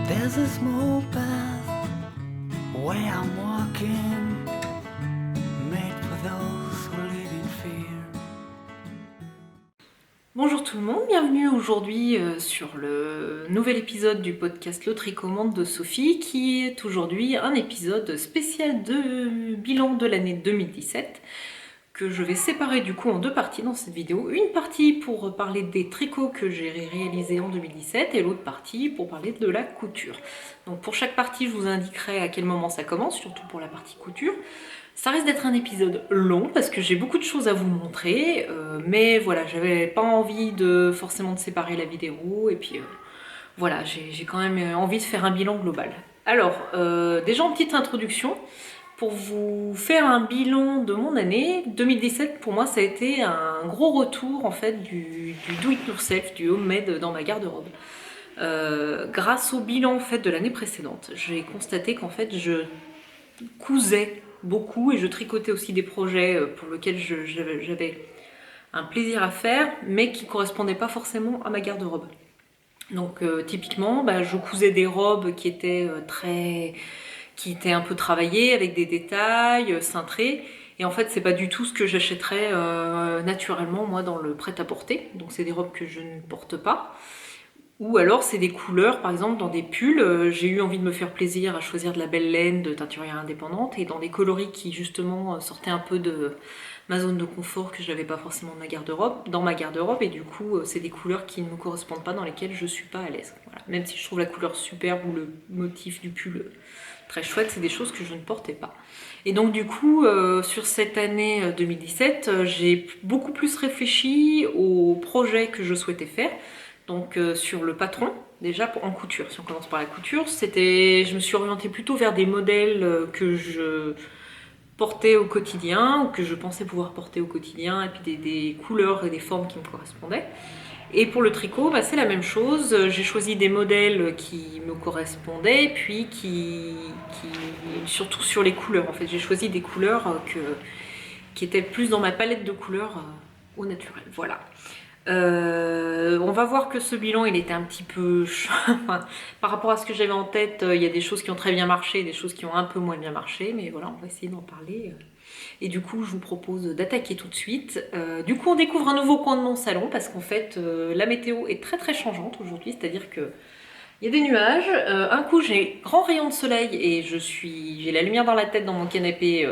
There's a small path where I'm walking, made for those who live in fear. Bonjour tout le monde, bienvenue aujourd'hui sur le nouvel épisode du podcast Le Tricommande de Sophie, qui est aujourd'hui un épisode spécial de bilan de l'année 2017, que je vais séparer du coup en deux parties dans cette vidéo. Une partie pour parler des tricots que j'ai réalisés en 2017 et l'autre partie pour parler de la couture. Donc pour chaque partie, je vous indiquerai à quel moment ça commence, surtout pour la partie couture. Ça risque d'être un épisode long parce que j'ai beaucoup de choses à vous montrer, mais voilà, j'avais pas envie forcément de séparer la vidéo et puis voilà, j'ai quand même envie de faire un bilan global. Alors, déjà en petite introduction, pour vous faire un bilan de mon année, 2017 pour moi ça a été un gros retour en fait du do it yourself, du homemade dans ma garde-robe. Grâce au bilan en fait de l'année précédente, j'ai constaté qu'en fait je cousais beaucoup et je tricotais aussi des projets pour lesquels j'avais un plaisir à faire, mais qui ne correspondaient pas forcément à ma garde-robe. Donc typiquement, je cousais des robes qui étaient un peu travaillées, avec des détails, cintrés. Et en fait, c'est pas du tout ce que j'achèterais naturellement, moi, dans le prêt-à-porter. Donc c'est des robes que je ne porte pas. Ou alors c'est des couleurs, par exemple dans des pulls, j'ai eu envie de me faire plaisir à choisir de la belle laine de teinturière indépendante et dans des coloris qui justement sortaient un peu de ma zone de confort que je n'avais pas forcément dans ma garde-robe et du coup c'est des couleurs qui ne me correspondent pas, dans lesquelles je suis pas à l'aise. Voilà. Même si je trouve la couleur superbe ou le motif du pull très chouette, c'est des choses que je ne portais pas. Et donc du coup, sur cette année 2017, j'ai beaucoup plus réfléchi aux projets que je souhaitais faire. Donc sur le patron, déjà en couture, si on commence par la couture, je me suis orientée plutôt vers des modèles que je portais au quotidien, ou que je pensais pouvoir porter au quotidien, et puis des couleurs et des formes qui me correspondaient. Et pour le tricot, c'est la même chose, j'ai choisi des modèles qui me correspondaient, puis surtout sur les couleurs en fait, j'ai choisi des couleurs qui étaient plus dans ma palette de couleurs au naturel, voilà. On va voir que ce bilan il était un petit peu par rapport à ce que j'avais en tête, il y a des choses qui ont très bien marché, des choses qui ont un peu moins bien marché, mais voilà, on va essayer d'en parler. Et du coup je vous propose d'attaquer tout de suite. Du coup on découvre un nouveau coin de mon salon parce qu'en fait la météo est très très changeante aujourd'hui, c'est-à-dire que il y a des nuages, un coup j'ai grand rayon de soleil et j'ai la lumière dans la tête dans mon canapé,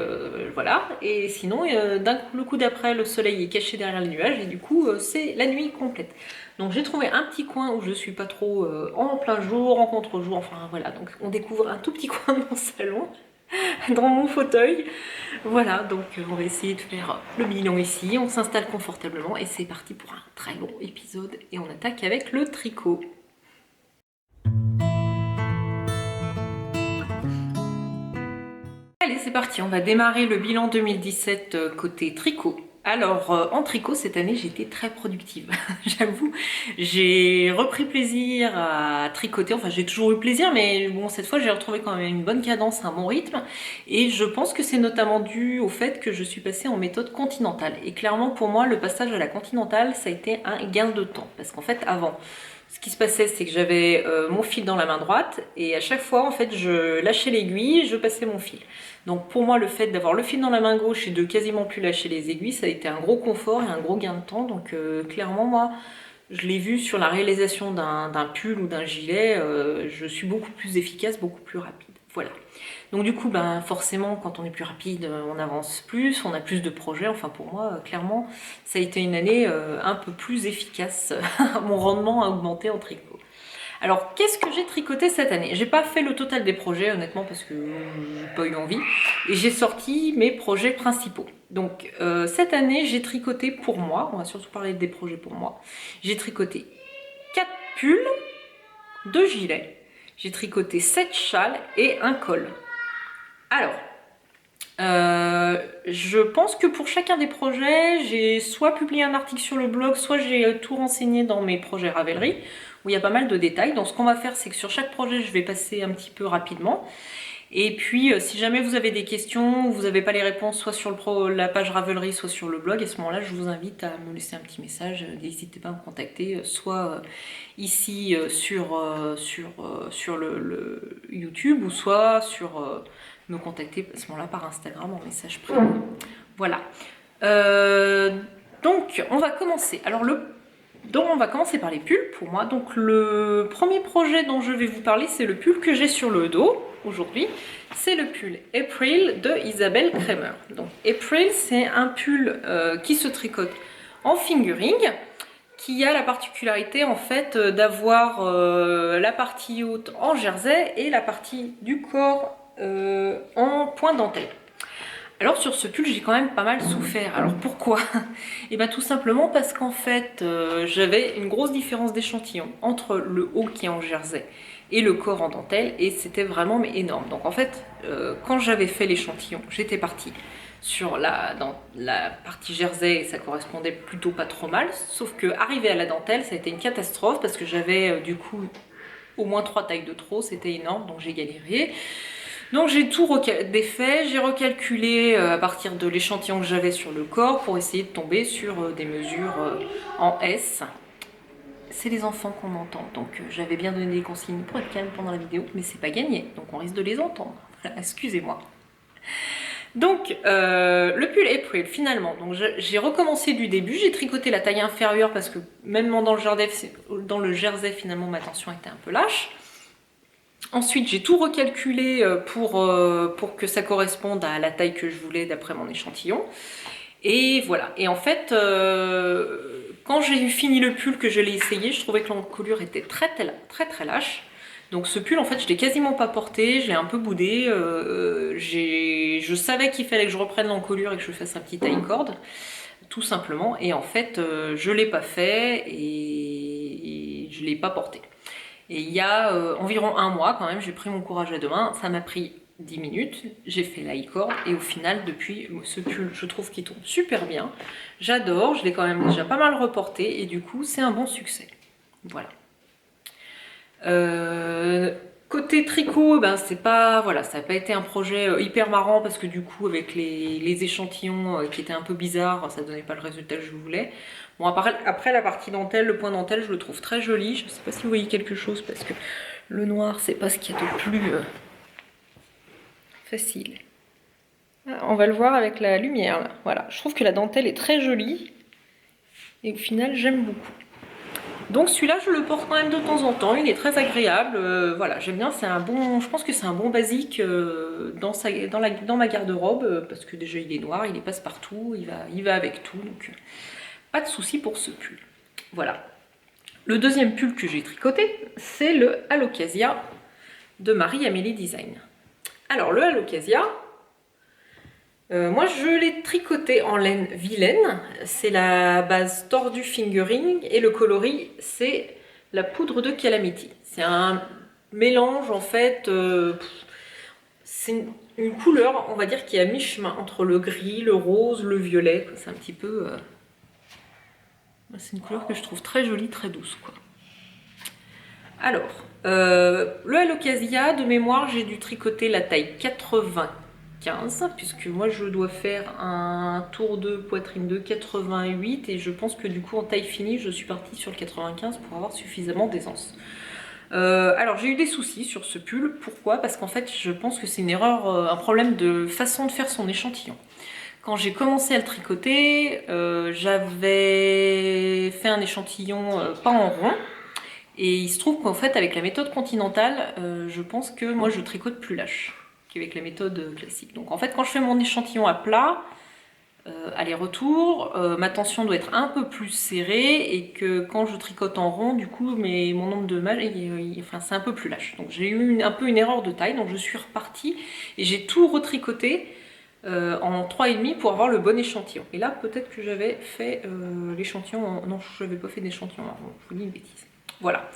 voilà, et sinon le coup d'après le soleil est caché derrière les nuages et du coup c'est la nuit complète. Donc j'ai trouvé un petit coin où je suis pas trop en plein jour, en contre-jour, enfin voilà, donc on découvre un tout petit coin de mon salon, dans mon fauteuil, voilà, donc on va essayer de faire le bilan ici, on s'installe confortablement et c'est parti pour un très long épisode et on attaque avec le tricot. Allez, c'est parti, on va démarrer le bilan 2017 côté tricot. Alors, en tricot, cette année, j'ai été très productive. J'avoue, j'ai repris plaisir à tricoter. Enfin, j'ai toujours eu plaisir, mais bon, cette fois, j'ai retrouvé quand même une bonne cadence, un bon rythme. Et je pense que c'est notamment dû au fait que je suis passée en méthode continentale. Et clairement, pour moi, le passage à la continentale, ça a été un gain de temps. Parce qu'en fait, avant, ce qui se passait, c'est que j'avais mon fil dans la main droite et à chaque fois, en fait, je lâchais l'aiguille, je passais mon fil. Donc pour moi, le fait d'avoir le fil dans la main gauche et de quasiment plus lâcher les aiguilles, ça a été un gros confort et un gros gain de temps. Donc clairement, moi, je l'ai vu sur la réalisation d'un pull ou d'un gilet, je suis beaucoup plus efficace, beaucoup plus rapide. Voilà. Donc du coup, forcément, quand on est plus rapide, on avance plus, on a plus de projets. Enfin, pour moi, clairement, ça a été une année un peu plus efficace. Mon rendement a augmenté en tricot. Alors, qu'est-ce que j'ai tricoté cette année? J'ai pas fait le total des projets, honnêtement, parce que j'ai pas eu envie. Et j'ai sorti mes projets principaux. Donc, cette année, j'ai tricoté pour moi. On va surtout parler des projets pour moi. J'ai tricoté 4 pulls, 2 gilets. J'ai tricoté 7 châles et un col. Alors, je pense que pour chacun des projets, j'ai soit publié un article sur le blog, soit j'ai tout renseigné dans mes projets Ravelry, où il y a pas mal de détails. Donc ce qu'on va faire, c'est que sur chaque projet, je vais passer un petit peu rapidement. Et puis, si jamais vous avez des questions, vous n'avez pas les réponses, soit sur la page Ravelry, soit sur le blog, à ce moment-là, je vous invite à me laisser un petit message. N'hésitez pas à me contacter, soit ici sur le YouTube, ou soit me contacter à ce moment-là par Instagram en message privé. Voilà. Donc, on va commencer. Alors, on va commencer par les pulls pour moi. Donc le premier projet dont je vais vous parler, c'est le pull que j'ai sur le dos aujourd'hui. C'est le pull April de Isabelle Kremer. Donc April, c'est un pull qui se tricote en fingering, qui a la particularité en fait d'avoir la partie haute en jersey et la partie du corps en point dentelle. Alors sur ce pull, j'ai quand même pas mal souffert. Alors pourquoi? Et bien tout simplement parce qu'en fait, j'avais une grosse différence d'échantillon entre le haut qui est en jersey et le corps en dentelle, et c'était vraiment énorme. Donc en fait, quand j'avais fait l'échantillon, j'étais partie dans la partie jersey, et ça correspondait plutôt pas trop mal, sauf que arrivé à la dentelle, ça a été une catastrophe parce que j'avais du coup au moins 3 tailles de trop, c'était énorme, donc j'ai galéré. Donc j'ai tout défait, j'ai recalculé à partir de l'échantillon que j'avais sur le corps pour essayer de tomber sur des mesures en S. C'est les enfants qu'on entend, donc j'avais bien donné des consignes pour être calme pendant la vidéo, mais c'est pas gagné, donc on risque de les entendre. Excusez-moi. Donc le pull April finalement, donc j'ai recommencé du début, j'ai tricoté la taille inférieure parce que même dans le jersey finalement ma tension était un peu lâche. Ensuite, j'ai tout recalculé pour que ça corresponde à la taille que je voulais d'après mon échantillon. Et voilà. Et en fait, quand j'ai fini le pull, que je l'ai essayé, je trouvais que l'encolure était très lâche. Donc ce pull, en fait, je l'ai quasiment pas porté, je l'ai un peu boudé. Je savais qu'il fallait que je reprenne l'encolure et que je fasse un petit taille cord, tout simplement. Et en fait, je l'ai pas fait et je l'ai pas porté. Et il y a environ un mois quand même, j'ai pris mon courage à deux mains, ça m'a pris 10 minutes, j'ai fait la e-cord et au final depuis ce pull je trouve qu'il tombe super bien, j'adore, je l'ai quand même déjà pas mal reporté et du coup c'est un bon succès. Voilà. Côté tricot, ben c'est pas, voilà, ça n'a pas été un projet hyper marrant parce que du coup avec les échantillons qui étaient un peu bizarres, ça donnait pas le résultat que je voulais. Bon, après la partie dentelle, le point dentelle, je le trouve très joli. Je ne sais pas si vous voyez quelque chose parce que le noir, c'est pas ce qu'il y a de plus facile. Ah, on va le voir avec la lumière là. Voilà, je trouve que la dentelle est très jolie et au final, j'aime beaucoup. Donc celui-là, je le porte quand même de temps en temps. Il est très agréable. Voilà, j'aime bien. Je pense que c'est un bon basique dans ma garde-robe parce que déjà il est noir, il est passe-partout, il va avec tout. Donc pas de souci pour ce pull. Voilà. Le deuxième pull que j'ai tricoté, c'est le Alocasia de Marie-Amélie Design. Alors le Alocasia, moi je l'ai tricoté en laine vilaine. C'est la base tordue fingering et le coloris c'est la poudre de Calamity. C'est un mélange en fait, c'est une couleur on va dire qui est à mi-chemin entre le gris, le rose, le violet. C'est un petit peu... c'est une couleur que je trouve très jolie, très douce, quoi. Alors, le Alocasia, de mémoire, j'ai dû tricoter la taille 95, puisque moi je dois faire un tour de poitrine de 88, et je pense que du coup en taille finie, je suis partie sur le 95 pour avoir suffisamment d'aisance. Alors j'ai eu des soucis sur ce pull, pourquoi? Parce qu'en fait je pense que c'est une erreur, un problème de façon de faire son échantillon. Quand j'ai commencé à le tricoter, j'avais fait un échantillon pas en rond. Et il se trouve qu'en fait, avec la méthode continentale, je pense que moi je tricote plus lâche qu'avec la méthode classique. Donc en fait, quand je fais mon échantillon à plat, aller-retour, ma tension doit être un peu plus serrée et que quand je tricote en rond, du coup, mon nombre de mailles, enfin, c'est un peu plus lâche. Donc j'ai eu un peu une erreur de taille, donc je suis repartie et j'ai tout retricoté en 3,5 pour avoir le bon échantillon. Et là, peut-être que j'avais fait l'échantillon non, je n'avais pas fait d'échantillon, je vous dis une bêtise. Voilà.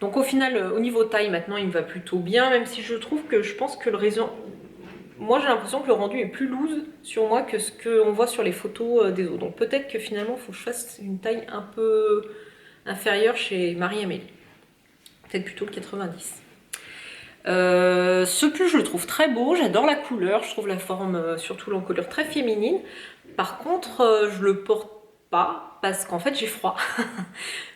Donc au final, au niveau taille, maintenant, il me va plutôt bien, même si je trouve que je pense que le réseau... Moi, j'ai l'impression que le rendu est plus loose sur moi que ce qu'on voit sur les photos des autres. Donc peut-être que finalement, il faut que je fasse une taille un peu inférieure chez Marie-Amélie. Peut-être plutôt le 90. Ce pull, je le trouve très beau, j'adore la couleur, je trouve la forme, surtout l'encolure, très féminine. Par contre, je le porte pas parce qu'en fait j'ai froid.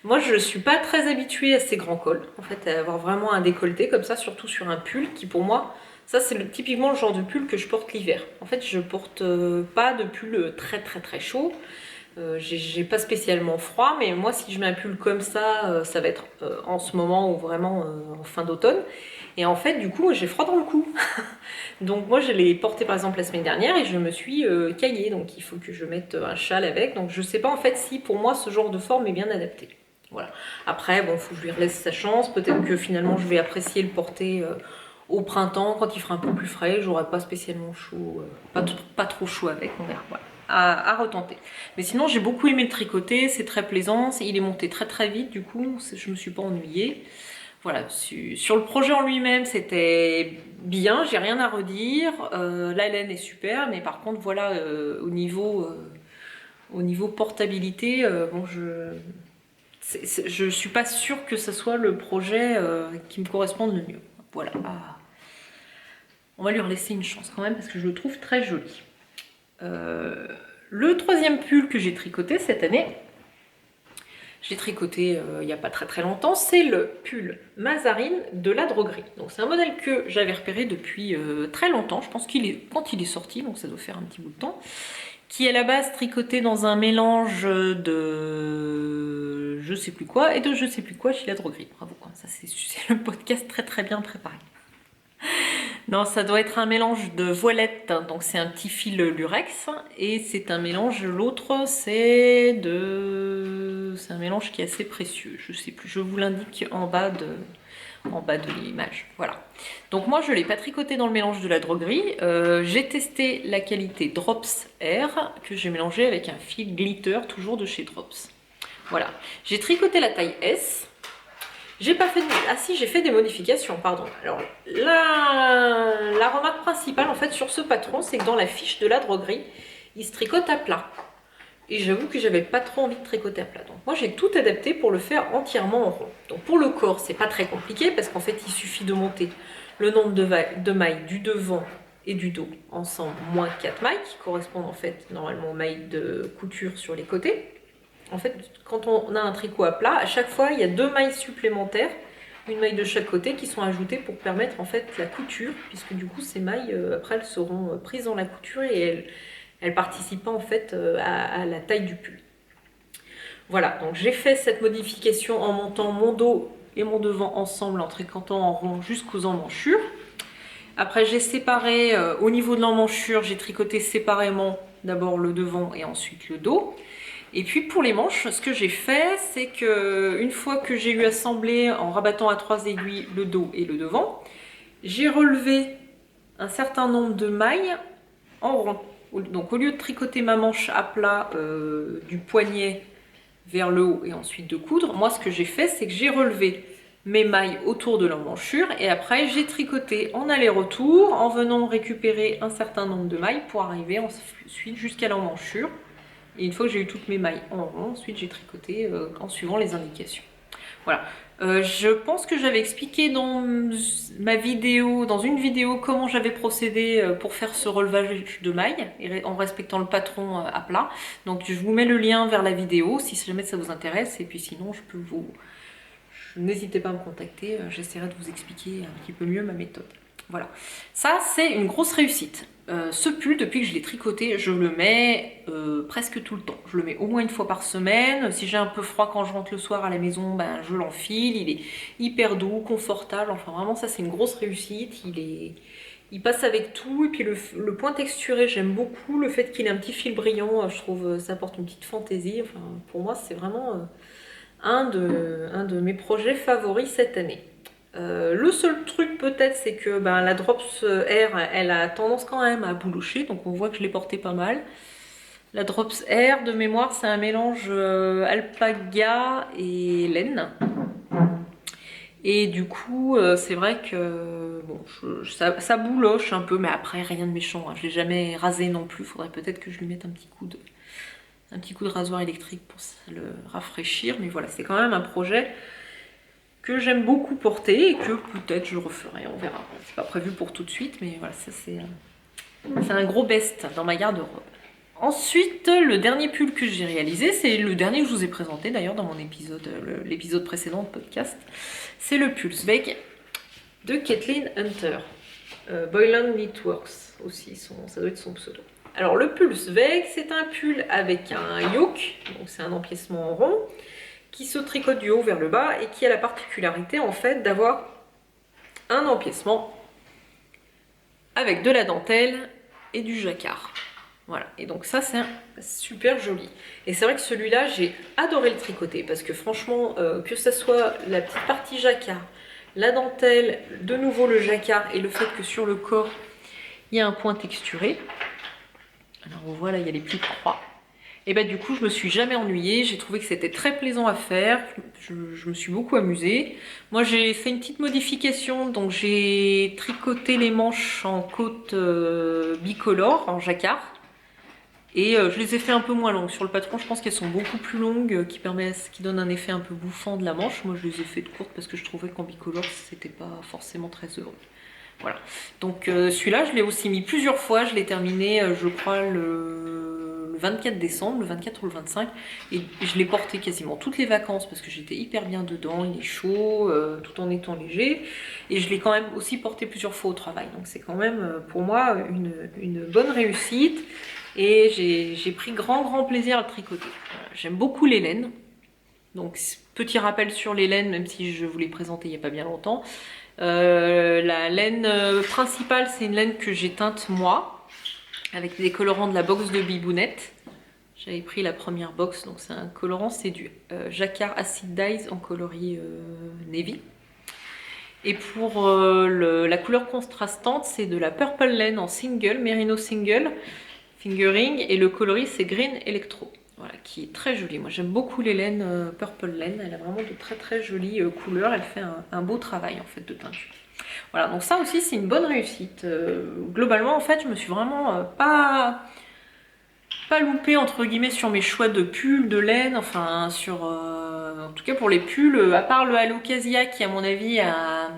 Moi, je suis pas très habituée à ces grands cols, en fait, à avoir vraiment un décolleté comme ça, surtout sur un pull qui pour moi, ça c'est typiquement le genre de pull que je porte l'hiver. En fait, je porte pas de pull très très très chaud. J'ai pas spécialement froid, mais moi si je mets un pull comme ça va être en ce moment ou vraiment en fin d'automne. Et en fait, du coup, j'ai froid dans le cou. Donc moi, je l'ai porté par exemple la semaine dernière et je me suis caillée. Donc il faut que je mette un châle avec. Donc je sais pas en fait si pour moi ce genre de forme est bien adapté. Voilà. Après, bon, faut que je lui laisse sa chance. Peut-être que finalement, je vais apprécier le porter au printemps quand il fera un peu plus frais. J'aurai pas spécialement chaud, pas trop chaud avec. On verra. Voilà. À retenter. Mais sinon, j'ai beaucoup aimé le tricoter. C'est très plaisant. Il est monté très très vite. Du coup, je me suis pas ennuyée. Voilà, sur le projet en lui-même, c'était bien, j'ai rien à redire. La laine est super, mais par contre, voilà, au niveau portabilité, bon, je suis pas sûre que ce soit le projet qui me corresponde le mieux. Voilà. On va lui laisser une chance quand même parce que je le trouve très joli. Le troisième pull que j'ai tricoté cette année, j'ai tricoté il n'y a pas très très longtemps, c'est le pull Mazarine de la droguerie. Donc c'est un modèle que j'avais repéré depuis très longtemps, je pense quand il est sorti, donc ça doit faire un petit bout de temps, qui est à la base tricoté dans un mélange de je sais plus quoi et de je sais plus quoi chez la droguerie. Bravo, ça c'est le podcast très très bien préparé. Non, ça doit être un mélange de voilette, donc c'est un petit fil lurex, et c'est un mélange, l'autre c'est un mélange qui est assez précieux, je sais plus, je vous l'indique en bas de l'image, voilà. Donc moi je l'ai pas tricoté dans le mélange de la droguerie, j'ai testé la qualité Drops Air, que j'ai mélangé avec un fil glitter, toujours de chez Drops. Voilà, j'ai tricoté la taille S. J'ai pas fait de... Ah si, j'ai fait des modifications, pardon. Alors, la remarque principale, en fait, sur ce patron, c'est que dans la fiche de la droguerie, il se tricote à plat. Et j'avoue que j'avais pas trop envie de tricoter à plat. Donc moi, j'ai tout adapté pour le faire entièrement en rond. Donc pour le corps, c'est pas très compliqué, parce qu'en fait, il suffit de monter le nombre de mailles du devant et du dos ensemble, moins 4 mailles, qui correspondent en fait, normalement, aux mailles de couture sur les côtés. En fait, quand on a un tricot à plat, à chaque fois, il y a 2 mailles supplémentaires, une maille de chaque côté, qui sont ajoutées pour permettre en fait la couture, puisque du coup, ces mailles, après, elles seront prises dans la couture et elles participent en fait à la taille du pull. Voilà, donc j'ai fait cette modification en montant mon dos et mon devant ensemble, en tricotant en rond jusqu'aux emmanchures. Après, j'ai séparé, au niveau de l'emmanchure, j'ai tricoté séparément d'abord le devant et ensuite le dos. Et puis pour les manches, ce que j'ai fait, c'est que une fois que j'ai eu assemblé en rabattant à 3 aiguilles le dos et le devant, j'ai relevé un certain nombre de mailles en rond. Donc au lieu de tricoter ma manche à plat du poignet vers le haut et ensuite de coudre, moi ce que j'ai fait, c'est que j'ai relevé mes mailles autour de l'emmanchure et après j'ai tricoté en aller-retour en venant récupérer un certain nombre de mailles pour arriver ensuite jusqu'à l'emmanchure. Et une fois que j'ai eu toutes mes mailles en rond, ensuite j'ai tricoté en suivant les indications. Voilà. Je pense que j'avais expliqué dans ma vidéo, dans une vidéo, comment j'avais procédé pour faire ce relevage de mailles en respectant le patron à plat. Donc je vous mets le lien vers la vidéo si jamais ça vous intéresse. Et puis sinon, n'hésitez pas à me contacter. J'essaierai de vous expliquer un petit peu mieux ma méthode. Voilà. Ça, c'est une grosse réussite. Ce pull, depuis que je l'ai tricoté, je le mets presque tout le temps. Je le mets au moins une fois par semaine. Si j'ai un peu froid quand je rentre le soir à la maison, ben, je l'enfile. Il est hyper doux, confortable. Enfin, vraiment, ça, c'est une grosse réussite. Il passe avec tout. Et puis, le point texturé, j'aime beaucoup. Le fait qu'il ait un petit fil brillant, je trouve ça apporte une petite fantaisie. Enfin, pour moi, c'est vraiment un de mes projets favoris cette année. Le seul truc peut-être c'est que la Drops Air elle a tendance quand même à boulocher, donc on voit que je l'ai porté pas mal. La Drops Air de mémoire c'est un mélange alpaga et laine. Et du coup c'est vrai que bon, ça bouloche un peu, mais après rien de méchant, hein. Je l'ai jamais rasé non plus, faudrait peut-être que je lui mette un petit coup de rasoir électrique pour le rafraîchir, mais voilà, c'est quand même un projet que j'aime beaucoup porter et que peut-être je referai, on verra. C'est pas prévu pour tout de suite, mais voilà, ça c'est un gros best dans ma garde-robe. Ensuite, le dernier pull que j'ai réalisé, c'est le dernier que je vous ai présenté d'ailleurs dans mon épisode, l'épisode précédent de podcast. C'est le pull Sveg de Kathleen Hunter. Boylan Knitworks aussi, ça doit être son pseudo. Alors le pull Sveg, c'est un pull avec un yoke, donc c'est un empiècement rond, qui se tricote du haut vers le bas et qui a la particularité en fait d'avoir un empiècement avec de la dentelle et du jacquard. Voilà, et donc ça c'est super joli. Et c'est vrai que celui-là, j'ai adoré le tricoter parce que franchement, que ça soit la petite partie jacquard, la dentelle, de nouveau le jacquard et le fait que sur le corps, il y a un point texturé. Alors on voit là, il y a les petites croix. Et bah du coup, je me suis jamais ennuyée. J'ai trouvé que c'était très plaisant à faire. Je me suis beaucoup amusée. Moi, j'ai fait une petite modification. Donc j'ai tricoté les manches en côte bicolore, en jacquard. Et je les ai fait un peu moins longues. Sur le patron, je pense qu'elles sont beaucoup plus longues, qui donnent un effet un peu bouffant de la manche. Moi, je les ai fait de courtes parce que je trouvais qu'en bicolore, c'était pas forcément très heureux. Voilà. Donc celui-là, je l'ai aussi mis plusieurs fois. Je l'ai terminé, je crois, le 24 décembre, le 24 ou le 25. Et je l'ai porté quasiment toutes les vacances parce que j'étais hyper bien dedans. Il est chaud, tout en étant léger. Et je l'ai quand même aussi porté plusieurs fois au travail. Donc c'est quand même, pour moi, une bonne réussite. Et j'ai pris grand plaisir à le tricoter. Voilà. J'aime beaucoup les laines. Donc petit rappel sur les laines, même si je vous l'ai présenté il n'y a pas bien longtemps. La laine principale, c'est une laine que j'ai teinte moi, avec des colorants de la box de Bibounette. J'avais pris la première box, donc c'est un colorant, c'est du Jacquard Acid Dyes en coloris navy. Et pour la couleur contrastante, c'est de la Purple Laine en single, Merino single, fingering, et le coloris c'est Green Electro. Voilà, qui est très jolie. Moi j'aime beaucoup les laines Purple Laine, elle a vraiment de très jolies couleurs, elle fait un beau travail en fait de teinture. Voilà, donc ça aussi c'est une bonne réussite. Globalement en fait je me suis vraiment pas loupée entre guillemets sur mes choix de pulls, de laine, enfin sur... en tout cas pour les pulls, à part le Alocasia qui à mon avis a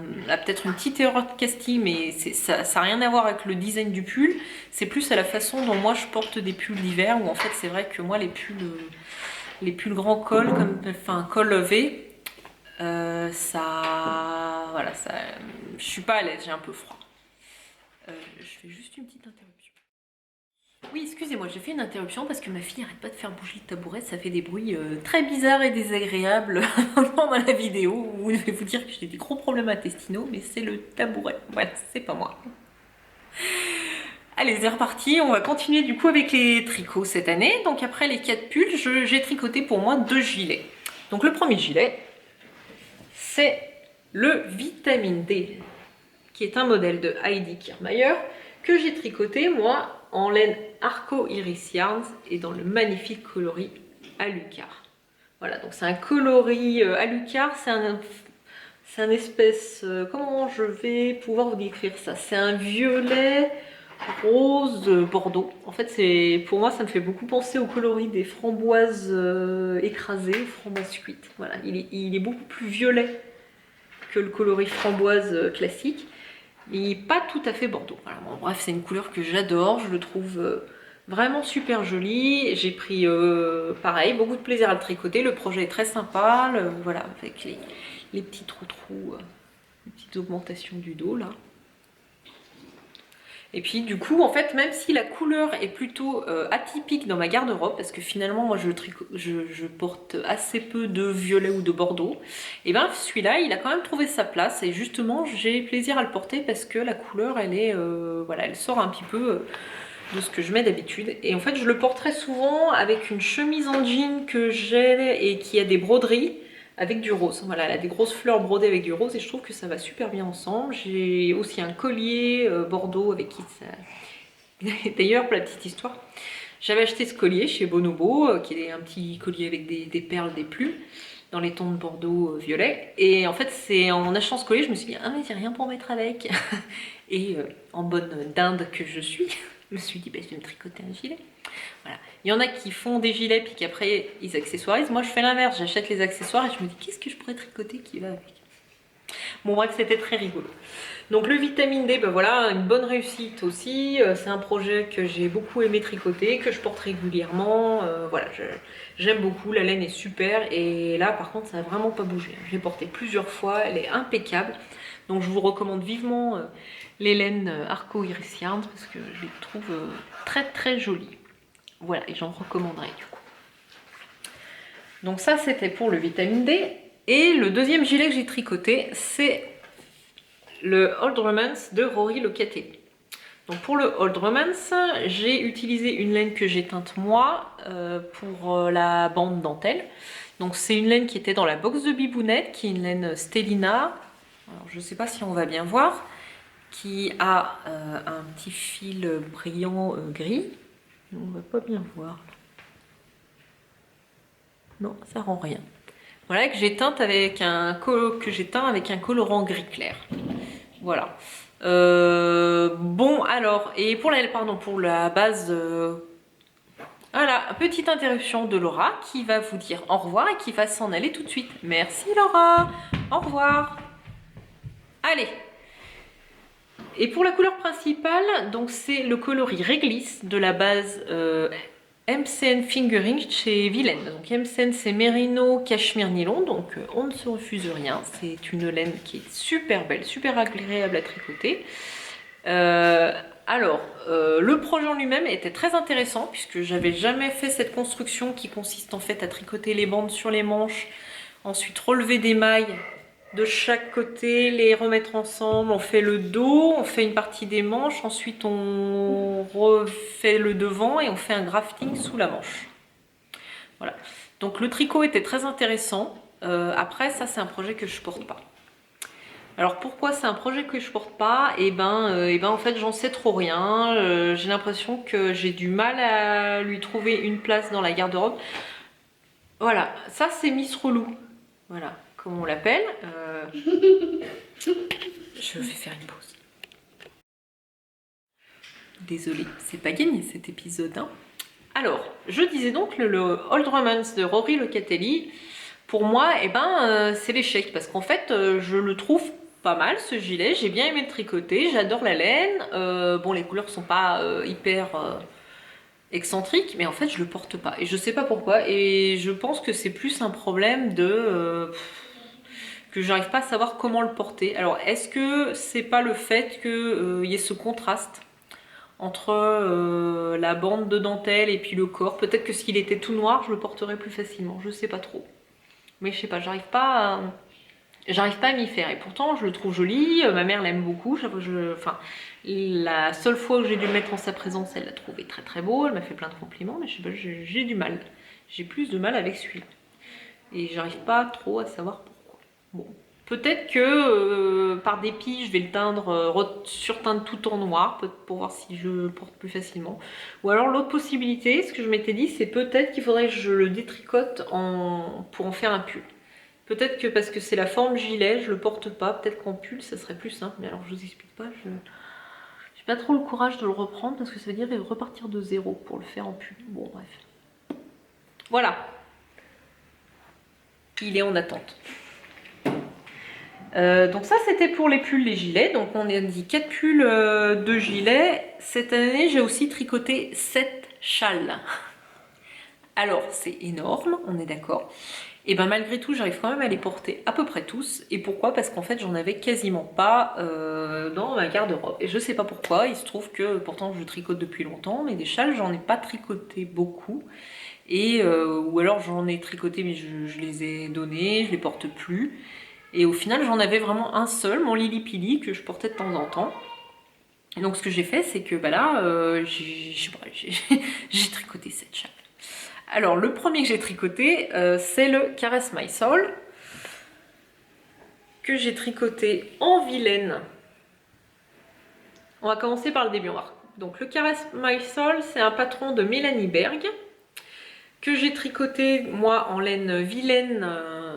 peut-être une petite erreur de casting, mais ça n'a rien à voir avec le design du pull, c'est plus à la façon dont moi je porte des pulls d'hiver, où en fait c'est vrai que moi les pulls grand col, enfin col V, voilà, je suis pas à l'aise, j'ai un peu froid. Je fais juste une petite interruption. Oui, excusez-moi, j'ai fait une interruption parce que ma fille arrête pas de faire bouger le tabouret, ça fait des bruits très bizarres et désagréables pendant la vidéo. Vous devez vous dire que j'ai des gros problèmes intestinaux, mais c'est le tabouret, voilà, c'est pas moi. Allez, c'est reparti, on va continuer du coup avec les tricots cette année. Donc après les 4 pulls, j'ai tricoté pour moi 2 gilets. Donc le premier gilet, c'est le Vitamine D, qui est un modèle de Heidi Kirchmeier, que j'ai tricoté moi en laine Arco Iris Yarns et dans le magnifique coloris Alucard. Voilà, donc c'est un coloris Alucard, c'est un espèce, comment je vais pouvoir vous décrire ça? C'est un violet rose bordeaux. En fait, pour moi, ça me fait beaucoup penser au coloris des framboises écrasées, framboises cuites. Voilà, il est beaucoup plus violet que le coloris framboise classique. Et pas tout à fait bordeaux. Voilà, bon, bref, c'est une couleur que j'adore, je le trouve vraiment super joli. J'ai pris, pareil, beaucoup de plaisir à le tricoter. Le projet est très sympa, voilà, avec les petits trous, les petites augmentations du dos là. Et puis du coup, en fait, même si la couleur est plutôt atypique dans ma garde-robe, parce que finalement, moi, je porte assez peu de violet ou de bordeaux, et bien celui-là, il a quand même trouvé sa place. Et justement, j'ai plaisir à le porter parce que la couleur, elle est, voilà, elle sort un petit peu de ce que je mets d'habitude. Et en fait, je le porte très souvent avec une chemise en jean que j'ai et qui a des broderies, avec du rose. Voilà, elle a des grosses fleurs brodées avec du rose et je trouve que ça va super bien ensemble. J'ai aussi un collier bordeaux avec qui ça... D'ailleurs, pour la petite histoire, j'avais acheté ce collier chez Bonobo, qui est un petit collier avec des perles, des plumes, dans les tons de bordeaux violet. Et en fait, c'est en achetant ce collier, je me suis dit, ah mais j'ai rien pour mettre avec. Et en bonne dinde que je suis, je me suis dit, bah, je vais me tricoter un gilet. Voilà. Il y en a qui font des gilets puis qu'après ils accessoirisent. Moi je fais l'inverse, j'achète les accessoires et je me dis qu'est-ce que je pourrais tricoter qui va avec. Bon bref, c'était très rigolo. Donc le vitamine D, ben voilà, une bonne réussite aussi. C'est un projet que j'ai beaucoup aimé tricoter, que je porte régulièrement. Voilà, j'aime beaucoup, la laine est super. Et là par contre, ça n'a vraiment pas bougé. Je l'ai portée plusieurs fois, elle est impeccable. Donc je vous recommande vivement les laines Arco-Iris Yarn parce que je les trouve très très jolies. Voilà, et j'en recommanderai du coup. Donc ça c'était pour le vitamine D. Et le deuxième gilet que j'ai tricoté, c'est le Old Romance de Rory Locatelli. Donc pour le Old Romance, j'ai utilisé une laine que j'ai teinte moi pour la bande dentelle. Donc c'est une laine qui était dans la box de Bibounette, qui est une laine Stellina. Alors, je ne sais pas si on va bien voir, qui a un petit fil brillant gris. On ne va pas bien voir. Non, ça rend rien. Voilà, que j'ai teint avec un colorant gris clair. Voilà. Bon, alors, et pour la base... Voilà, petite interruption de Laura qui va vous dire au revoir et qui va s'en aller tout de suite. Merci Laura, au revoir. Allez. Et pour la couleur principale, donc c'est le coloris réglisse de la base MCN Fingering chez Vilaine. Donc MCN c'est Merino Cachemire Nylon, donc on ne se refuse rien. C'est une laine qui est super belle, super agréable à tricoter. Le projet en lui-même était très intéressant puisque j'avais jamais fait cette construction qui consiste en fait à tricoter les bandes sur les manches, ensuite relever des mailles de chaque côté, les remettre ensemble, on fait le dos, on fait une partie des manches, ensuite on refait le devant et on fait un grafting sous la manche. Voilà. Donc le tricot était très intéressant. Après ça c'est un projet que je porte pas. Alors pourquoi c'est un projet que je porte pas? En fait j'en sais trop rien. J'ai l'impression que j'ai du mal à lui trouver une place dans la garde-robe. Voilà, ça c'est Miss Relou. Voilà, comme on l'appelle. Je vais faire une pause. Désolée, c'est pas gagné cet épisode. Hein. Alors, je disais donc le Old Romance de Rory Locatelli. Pour moi, c'est l'échec parce qu'en fait, je le trouve pas mal ce gilet. J'ai bien aimé le tricoter, j'adore la laine. Bon, les couleurs sont pas hyper excentriques, mais en fait, je le porte pas. Et je sais pas pourquoi. Et je pense que c'est plus un problème de que j'arrive pas à savoir comment le porter. Alors, est-ce que c'est pas le fait qu'il y ait ce contraste entre la bande de dentelle et puis le corps? Peut-être que s'il était tout noir, je le porterais plus facilement. Je sais pas trop. Mais je sais pas, j'arrive pas à m'y faire. Et pourtant, je le trouve joli. Ma mère l'aime beaucoup. La seule fois où j'ai dû le mettre en sa présence, elle l'a trouvé très très beau. Elle m'a fait plein de compliments, mais je sais pas, j'ai du mal. J'ai plus de mal avec celui-là. Et j'arrive pas trop à savoir pourquoi. Bon. Peut-être que par dépit, je vais le teindre, surteindre tout en noir pour voir si je le porte plus facilement. Ou alors l'autre possibilité, ce que je m'étais dit, c'est peut-être qu'il faudrait que je le détricote pour en faire un pull. Peut-être que parce que c'est la forme gilet, je le porte pas. Peut-être qu'en pull, ça serait plus simple. Mais alors je vous explique pas, j'ai pas trop le courage de le reprendre parce que ça veut dire repartir de zéro pour le faire en pull. Bon bref. Voilà. Il est en attente. Donc ça c'était pour les pulls, les gilets. Donc on a dit 4 pulls de gilets. Cette année j'ai aussi tricoté 7 châles. Alors c'est énorme, on est d'accord. Et ben malgré tout j'arrive quand même à les porter à peu près tous. Et pourquoi? Parce qu'en fait j'en avais quasiment pas dans ma garde-robe. Et je sais pas pourquoi, il se trouve que pourtant je tricote depuis longtemps, mais des châles j'en ai pas tricoté beaucoup. Ou alors j'en ai tricoté mais je les ai donnés, je les porte plus. Et au final, j'en avais vraiment un seul, mon Lili Pili, que je portais de temps en temps. Et donc, ce que j'ai fait, c'est que j'ai tricoté 7 châles. Alors, le premier que j'ai tricoté, c'est le Caress My Soul, que j'ai tricoté en vilaine. On va commencer par le début. Donc, le Caress My Soul, c'est un patron de Mélanie Berg, que j'ai tricoté, moi, en laine vilaine.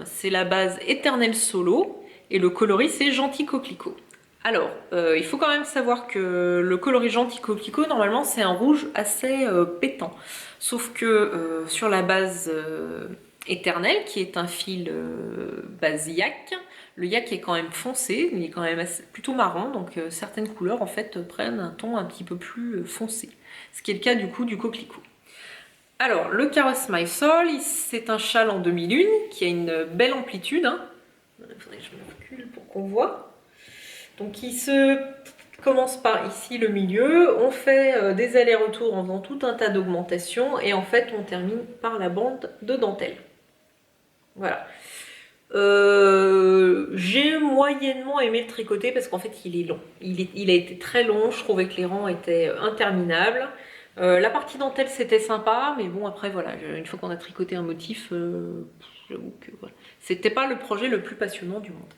C'est la base Éternel Solo et le coloris c'est Gentil Coquelicot. Alors, il faut quand même savoir que le coloris Gentil Coquelicot, normalement c'est un rouge assez pétant. Sauf que sur la base Éternel, qui est un fil basiaque, Le yak est quand même foncé, il est quand même plutôt marron, donc certaines couleurs en fait prennent un ton un petit peu plus foncé. Ce qui est le cas du coup du coquelicot. Alors, le Caress My Soul, c'est un châle en demi-lune qui a une belle amplitude. Hein. Il faudrait que je me recule pour qu'on voit. Donc, il se commence par ici le milieu. On fait des allers-retours en faisant tout un tas d'augmentations. Et en fait, on termine par la bande de dentelle. Voilà. J'ai moyennement aimé le tricoter parce qu'en fait, il est long. Il a été très long. Je trouvais que les rangs étaient interminables. La partie dentelle c'était sympa, mais bon après voilà, une fois qu'on a tricoté un motif, j'avoue que voilà, c'était pas le projet le plus passionnant du monde.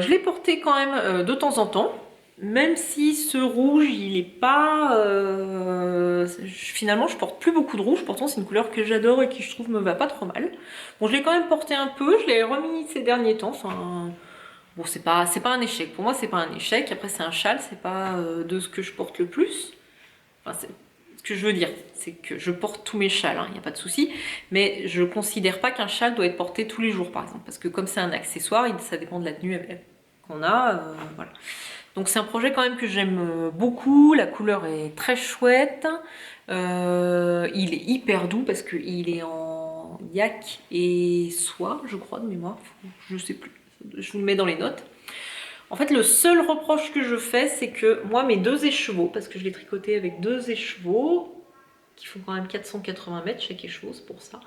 Je l'ai porté quand même de temps en temps, même si ce rouge il est pas... finalement je porte plus beaucoup de rouge, pourtant c'est une couleur que j'adore et qui je trouve me va pas trop mal. Bon je l'ai quand même porté un peu, je l'ai remis ces derniers temps, enfin... Bon c'est pas un échec, pour moi c'est pas un échec, après c'est un châle, c'est pas de ce que je porte le plus. Enfin, ce que je veux dire, c'est que je porte tous mes châles, il n'y a pas de souci, mais je ne considère pas qu'un châle doit être porté tous les jours, par exemple, parce que comme c'est un accessoire, ça dépend de la tenue qu'on a, voilà. Donc c'est un projet quand même que j'aime beaucoup, la couleur est très chouette, il est hyper doux parce qu'il est en yak et soie, je crois, de mémoire, je sais plus, je vous le mets dans les notes. En fait, le seul reproche que je fais, c'est que moi, mes deux écheveaux, parce que je l'ai tricoté avec deux écheveaux, qui font quand même 480 mètres chaque écheveau, c'est pour ça.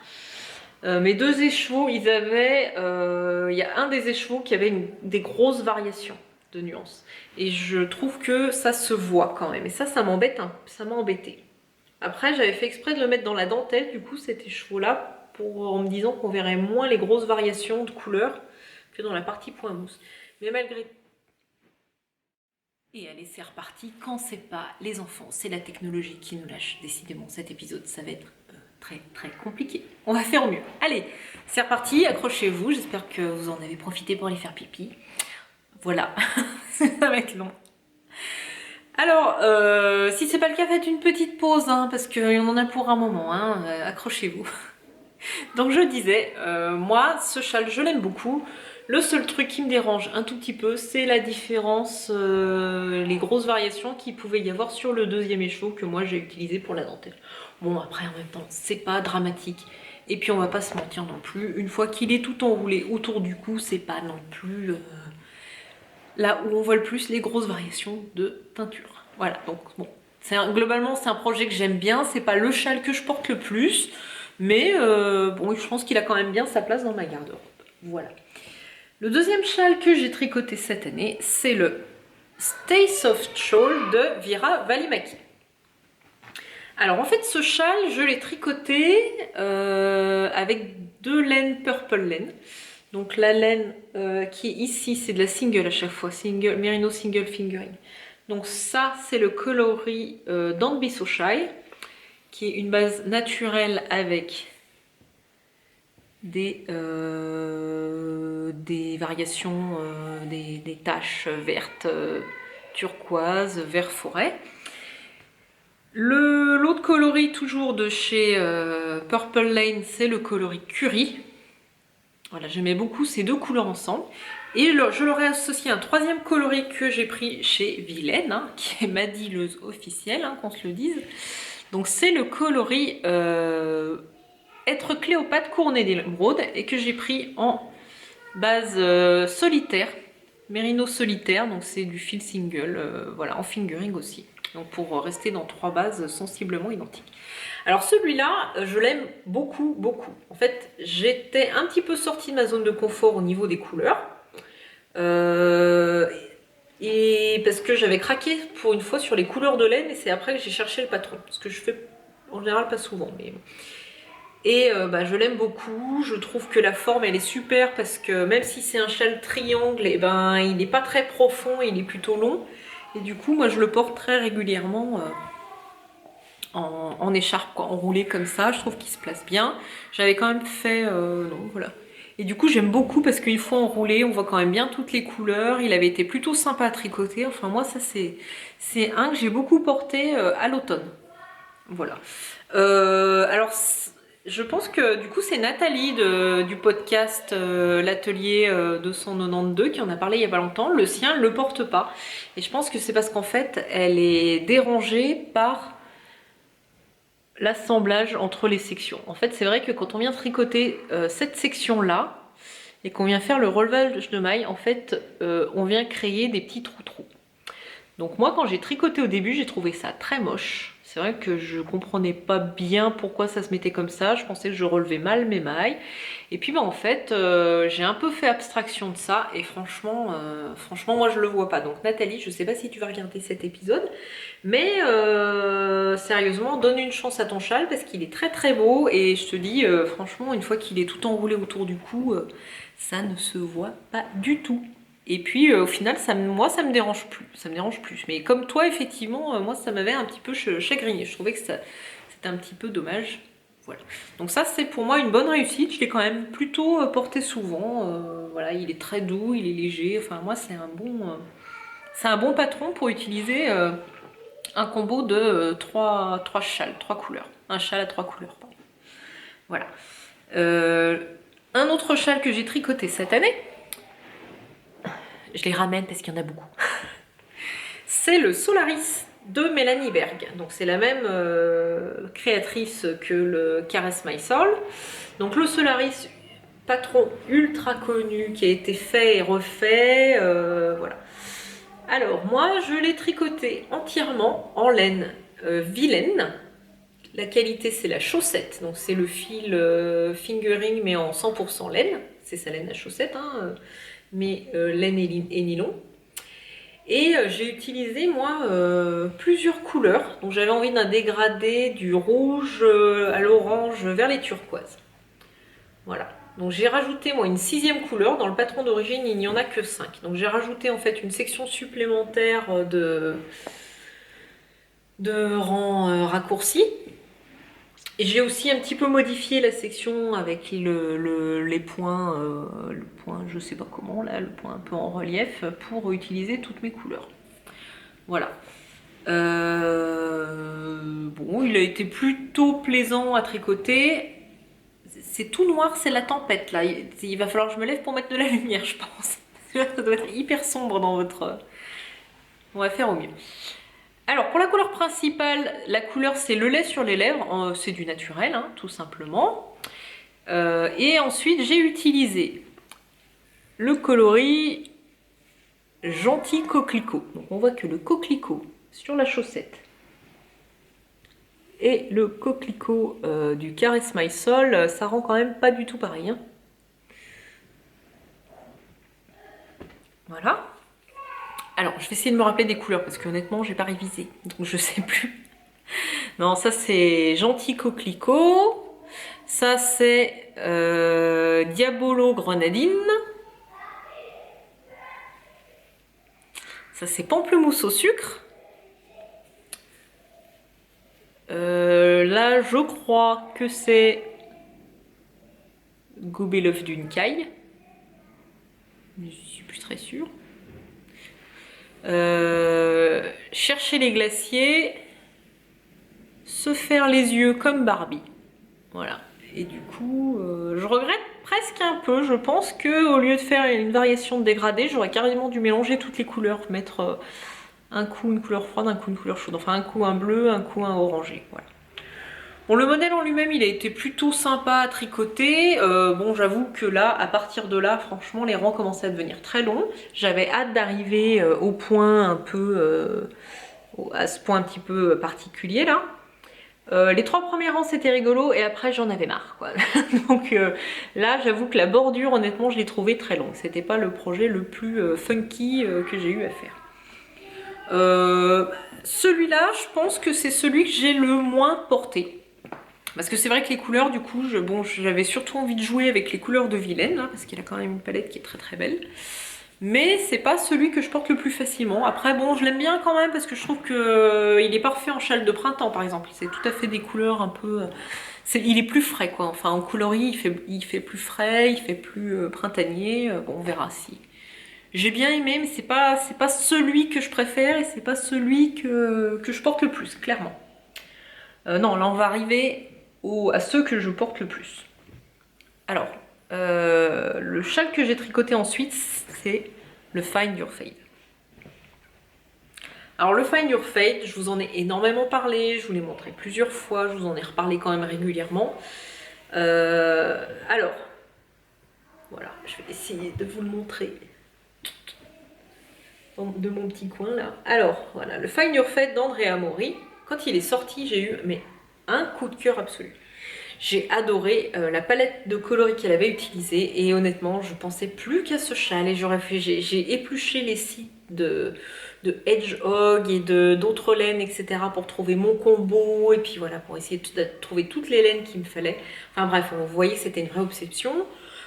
Mes deux écheveaux, il y a un des écheveaux qui avait des grosses variations de nuances. Et je trouve que ça se voit quand même. Et ça m'embête, ça m'a embêté. Après, j'avais fait exprès de le mettre dans la dentelle, du coup, cet écheveau-là, en me disant qu'on verrait moins les grosses variations de couleurs que dans la partie point mousse. Mais malgré tout, et allez, c'est reparti. Quand c'est pas les enfants, c'est la technologie qui nous lâche. Décidément, cet épisode, ça va être très très compliqué. On va faire mieux. Allez, c'est reparti, accrochez-vous. J'espère que vous en avez profité pour aller faire pipi. Voilà, ça va être long. Alors, si c'est pas le cas, faites une petite pause, hein, parce qu'on en a pour un moment. Hein, accrochez-vous. Donc je disais, moi, ce châle, je l'aime beaucoup. Le seul truc qui me dérange un tout petit peu, c'est la différence, les grosses variations qu'il pouvait y avoir sur le deuxième écheveau que moi j'ai utilisé pour la dentelle. Bon, après, en même temps, c'est pas dramatique. Et puis, on va pas se mentir non plus. Une fois qu'il est tout enroulé autour du cou, c'est pas non plus là où on voit le plus les grosses variations de teinture. Voilà, donc bon. Globalement, c'est un projet que j'aime bien. C'est pas le châle que je porte le plus. Mais bon, je pense qu'il a quand même bien sa place dans ma garde-robe. Voilà. Le deuxième châle que j'ai tricoté cette année, c'est le Stay Soft Shawl de Vira Välimäki. Alors en fait, ce châle, je l'ai tricoté avec deux laines Purple Laine. Donc la laine qui est ici, c'est de la single à chaque fois, Merino Single Fingering. Donc ça, c'est le coloris Don't Be So Shy, qui est une base naturelle avec des variations, des taches vertes, turquoise, vert forêt. L'autre coloris toujours de chez Purple Laine, c'est le coloris Curry. Voilà, j'aimais beaucoup ces deux couleurs ensemble. Et je leur ai associé un troisième coloris que j'ai pris chez Vilaine, hein, qui est ma dealeuse officielle, hein, qu'on se le dise. Donc c'est le coloris Être Cléopâtre couronné d'émeraude et que j'ai pris en base solitaire, Merino solitaire, donc c'est du fil single, voilà, en fingering aussi. Donc pour rester dans trois bases sensiblement identiques. Alors celui-là, je l'aime beaucoup, beaucoup. En fait, j'étais un petit peu sortie de ma zone de confort au niveau des couleurs. Et parce que j'avais craqué pour une fois sur les couleurs de laine et c'est après que j'ai cherché le patron. Ce que je fais en général pas souvent. Mais... Et je l'aime beaucoup, je trouve que la forme elle est super parce que même si c'est un châle triangle, et il n'est pas très profond, il est plutôt long. Et du coup moi je le porte très régulièrement en écharpe, quoi, enroulé comme ça, je trouve qu'il se place bien. J'avais quand même fait... non, voilà. Et du coup j'aime beaucoup parce qu'une fois enroulé, on voit quand même bien toutes les couleurs. Il avait été plutôt sympa à tricoter. Enfin moi ça c'est un que j'ai beaucoup porté à l'automne. Voilà. Alors Je pense que du coup c'est Nathalie du podcast l'atelier 292 qui en a parlé il y a pas longtemps. Le sien le porte pas. Et je pense que c'est parce qu'en fait elle est dérangée par l'assemblage entre les sections. En fait c'est vrai que quand on vient tricoter cette section-là et qu'on vient faire le relevage de mailles, en fait on vient créer des petits trous-trous. Donc moi quand j'ai tricoté au début j'ai trouvé ça très moche. C'est vrai que je comprenais pas bien pourquoi ça se mettait comme ça, je pensais que je relevais mal mes mailles. Et puis en fait j'ai un peu fait abstraction de ça et franchement moi je le vois pas. Donc Nathalie, je sais pas si tu vas regarder cet épisode, mais sérieusement donne une chance à ton châle parce qu'il est très très beau et je te dis franchement une fois qu'il est tout enroulé autour du cou, ça ne se voit pas du tout. Et puis au final, moi ça me dérange plus. Mais comme toi, effectivement, moi ça m'avait un petit peu chagriné. Je trouvais que c'était un petit peu dommage. Voilà. Donc ça c'est pour moi une bonne réussite. Je l'ai quand même plutôt porté souvent. Voilà, il est très doux, il est léger. Enfin moi c'est un bon patron pour utiliser un combo de trois châles, 3 couleurs. Un châle à 3 couleurs. Pardon. Voilà. Un autre châle que j'ai tricoté cette année. Je les ramène parce qu'il y en a beaucoup. C'est le Solaris de Mélanie Berg. Donc c'est la même créatrice que le Caress My Soul. Donc le Solaris, patron ultra connu qui a été fait et refait. Voilà. Alors moi je l'ai tricoté entièrement en laine vilaine. La qualité c'est la chaussette. Donc c'est le fil fingering mais en 100% laine. C'est sa laine à chaussette. Hein, mais laine et nylon. Et j'ai utilisé moi plusieurs couleurs. Donc j'avais envie d'un dégradé du rouge à l'orange vers les turquoises. Voilà. Donc j'ai rajouté moi une 6e couleur. Dans le patron d'origine il n'y en a que 5. Donc j'ai rajouté en fait une section supplémentaire de rangs raccourcis. Et j'ai aussi un petit peu modifié la section avec les points, le point je sais pas comment là, le point un peu en relief pour utiliser toutes mes couleurs. Voilà. Bon, il a été plutôt plaisant à tricoter. C'est tout noir, c'est la tempête là. Il va falloir que je me lève pour mettre de la lumière, je pense. Ça doit être hyper sombre dans votre... On va faire au mieux. Alors pour la couleur principale, la couleur c'est le lait sur les lèvres, c'est du naturel hein, tout simplement. Et ensuite j'ai utilisé le coloris Gentil Coquelicot. Donc on voit que le coquelicot sur la chaussette et le coquelicot du Caress My Soul, ça rend quand même pas du tout pareil. Hein. Voilà. Alors, je vais essayer de me rappeler des couleurs parce que honnêtement, j'ai pas révisé, donc je sais plus. Non, ça c'est Gentil Coquelicot. Ça c'est Diabolo Grenadine. Ça c'est Pamplemousse au sucre. Là, je crois que c'est Gobelof d'une caille. Je suis plus très sûre. Chercher les glaciers, se faire les yeux comme Barbie. Voilà. Et du coup, je regrette presque un peu. Je pense que au lieu de faire une variation de dégradé, j'aurais carrément dû mélanger toutes les couleurs, mettre un coup une couleur froide, un coup une couleur chaude. Enfin, un coup un bleu, un coup un orangé. Voilà. Bon, le modèle en lui-même, il a été plutôt sympa à tricoter. Bon, j'avoue que là, à partir de là, franchement, les rangs commençaient à devenir très longs. J'avais hâte d'arriver au point un peu, à ce point un petit peu particulier là. Les 3 premiers rangs c'était rigolo et après j'en avais marre quoi. Donc là j'avoue que la bordure honnêtement je l'ai trouvée très longue. C'était pas le projet le plus funky que j'ai eu à faire. Celui-là je pense que c'est celui que j'ai le moins porté. Parce que c'est vrai que les couleurs du coup, j'avais surtout envie de jouer avec les couleurs de Vilaine là, parce qu'il a quand même une palette qui est très très belle. Mais c'est pas celui que je porte le plus facilement. Après bon, je l'aime bien quand même parce que je trouve qu'il est parfait en châle de printemps par exemple. C'est tout à fait des couleurs un peu... il est plus frais quoi. Enfin en coloris il fait plus frais, il fait plus printanier. Bon on verra si... J'ai bien aimé mais c'est pas celui que je préfère et c'est pas celui que je porte le plus, clairement. Non, là on va arriver à ceux que je porte le plus. Alors, le châle que j'ai tricoté ensuite, c'est le Find Your Fade. Alors le Find Your Fade, je vous en ai énormément parlé, je vous l'ai montré plusieurs fois, je vous en ai reparlé quand même régulièrement. Alors, voilà, je vais essayer de vous le montrer de mon petit coin là. Alors, voilà, le Find Your Fade d'Andrea Mori. Quand il est sorti, j'ai eu un coup de cœur absolu. J'ai adoré la palette de coloris qu'elle avait utilisée et honnêtement, je pensais plus qu'à ce châle et j'ai épluché les sites de Hedgehog et d'autres laines, etc. pour trouver mon combo et puis voilà, pour essayer de trouver toutes les laines qu'il me fallait. Enfin bref, vous voyez que c'était une vraie obsession.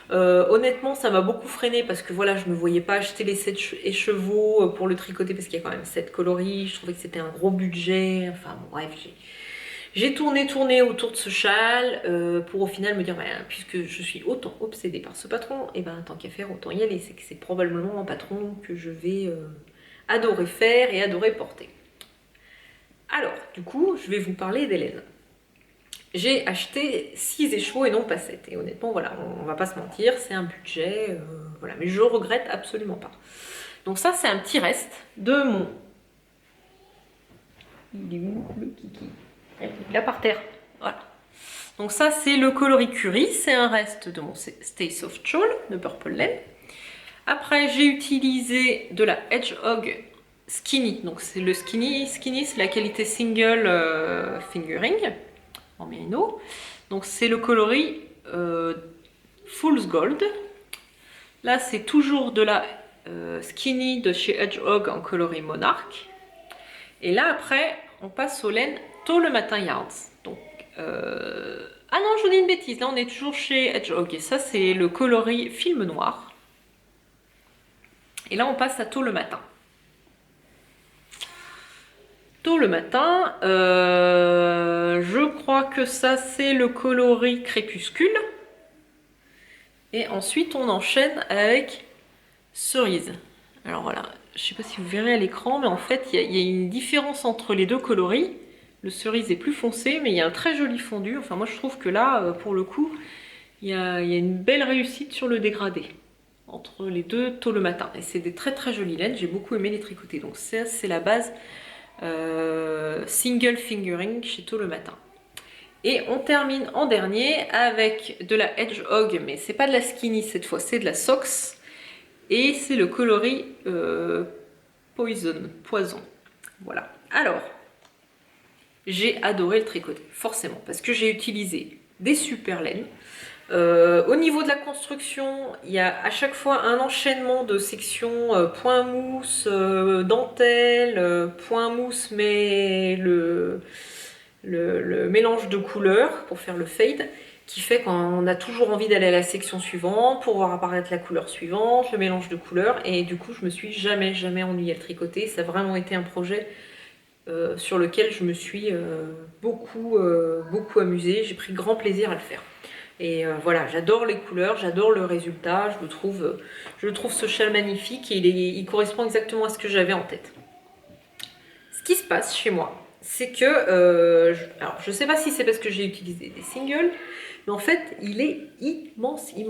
Honnêtement, ça m'a beaucoup freiné parce que voilà, je me voyais pas acheter les 7 écheveaux pour le tricoter parce qu'il y a quand même 7 coloris. Je trouvais que c'était un gros budget. Enfin bon, bref, j'ai tourné autour de ce châle pour au final me dire, bah, puisque je suis autant obsédée par ce patron, et ben tant qu'à faire, autant y aller. C'est que c'est probablement un patron que je vais adorer faire et adorer porter. Alors, du coup, je vais vous parler des laines. J'ai acheté 6 écheveaux et non pas 7. Et honnêtement, voilà, on va pas se mentir, c'est un budget, voilà, mais je regrette absolument pas. Donc ça, c'est un petit reste de mon... Il est où le kiki? Il est là par terre. Voilà. Donc ça, c'est le coloris Curie. C'est un reste de mon Stay Soft Shawl de Purple Laine. Après, j'ai utilisé de la Hedgehog Skinny. Donc c'est le Skinny, c'est la qualité single fingering en mérino. Donc c'est le coloris Fool's Gold. Là, c'est toujours de la Skinny de chez Hedgehog en coloris Monarch. Et là, après, on passe aux laines Tôt le matin Yards. Donc, ah non, je vous dis une bêtise. Là, on est toujours chez Hedgehog. Et ça, c'est le coloris film noir. Et là, on passe à Tôt le matin. Tôt le matin, je crois que ça, c'est le coloris crépuscule. Et ensuite, on enchaîne avec cerise. Alors voilà, je ne sais pas si vous verrez à l'écran, mais en fait, il y a une différence entre les deux coloris. Le cerise est plus foncé, mais il y a un très joli fondu. Enfin, moi, je trouve que là, pour le coup, il y a une belle réussite sur le dégradé entre les deux Tôt le matin. Et c'est des très très jolies laines. J'ai beaucoup aimé les tricoter. Donc ça, c'est la base single fingering chez Tôt le matin. Et on termine en dernier avec de la Hedgehog, mais c'est pas de la Skinny cette fois, c'est de la Sox. Et c'est le coloris poison. Voilà. Alors, j'ai adoré le tricoter, forcément, parce que j'ai utilisé des super laines. Au niveau de la construction, il y a à chaque fois un enchaînement de sections point mousse, dentelle, point mousse, mais le mélange de couleurs pour faire le fade, qui fait qu'on a toujours envie d'aller à la section suivante pour voir apparaître la couleur suivante, le mélange de couleurs, et du coup je me suis jamais ennuyée à le tricoter. Ça a vraiment été un projet sur lequel je me suis beaucoup amusée. J'ai pris grand plaisir à le faire. Et voilà, j'adore les couleurs, j'adore le résultat, je trouve ce châle magnifique et il correspond exactement à ce que j'avais en tête. Ce qui se passe chez moi, c'est que, alors je sais pas si c'est parce que j'ai utilisé des singles, mais en fait il est immense. Il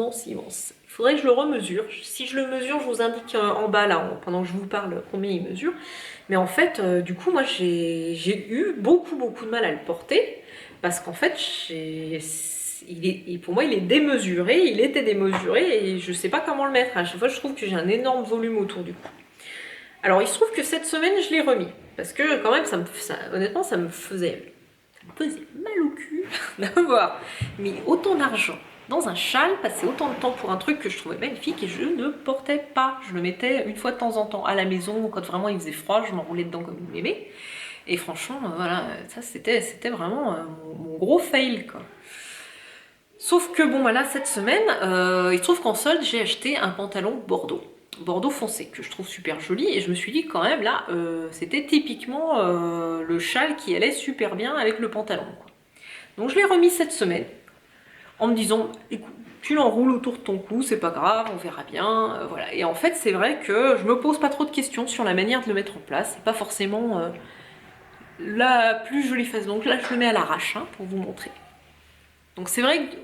faudrait que je le remesure. Si je le mesure, je vous indique en bas là, pendant que je vous parle, combien il mesure. Mais en fait, du coup, moi j'ai eu beaucoup de mal à le porter, parce qu'en fait, pour moi il est démesuré, il était démesuré et je sais pas comment le mettre. À chaque fois, je trouve que j'ai un énorme volume autour du cou. Alors il se trouve que cette semaine je l'ai remis, parce que quand même honnêtement ça me faisait mal au cul d'avoir mis autant d'argent dans un châle, passer autant de temps pour un truc que je trouvais magnifique et je ne portais pas. Je le mettais une fois de temps en temps à la maison, quand vraiment il faisait froid, je m'enroulais dedans comme une mémé. Et franchement, voilà, ça c'était vraiment mon gros fail, quoi. Sauf que bon, voilà, cette semaine, il se trouve qu'en solde, j'ai acheté un pantalon Bordeaux foncé, que je trouve super joli, et je me suis dit quand même là, c'était typiquement le châle qui allait super bien avec le pantalon, quoi. Donc je l'ai remis cette semaine, en me disant, écoute, tu l'enroules autour de ton cou, c'est pas grave, on verra bien, voilà. Et en fait, c'est vrai que je me pose pas trop de questions sur la manière de le mettre en place, c'est pas forcément la plus jolie façon. Donc là, je le mets à l'arrache, hein, pour vous montrer. Donc c'est vrai que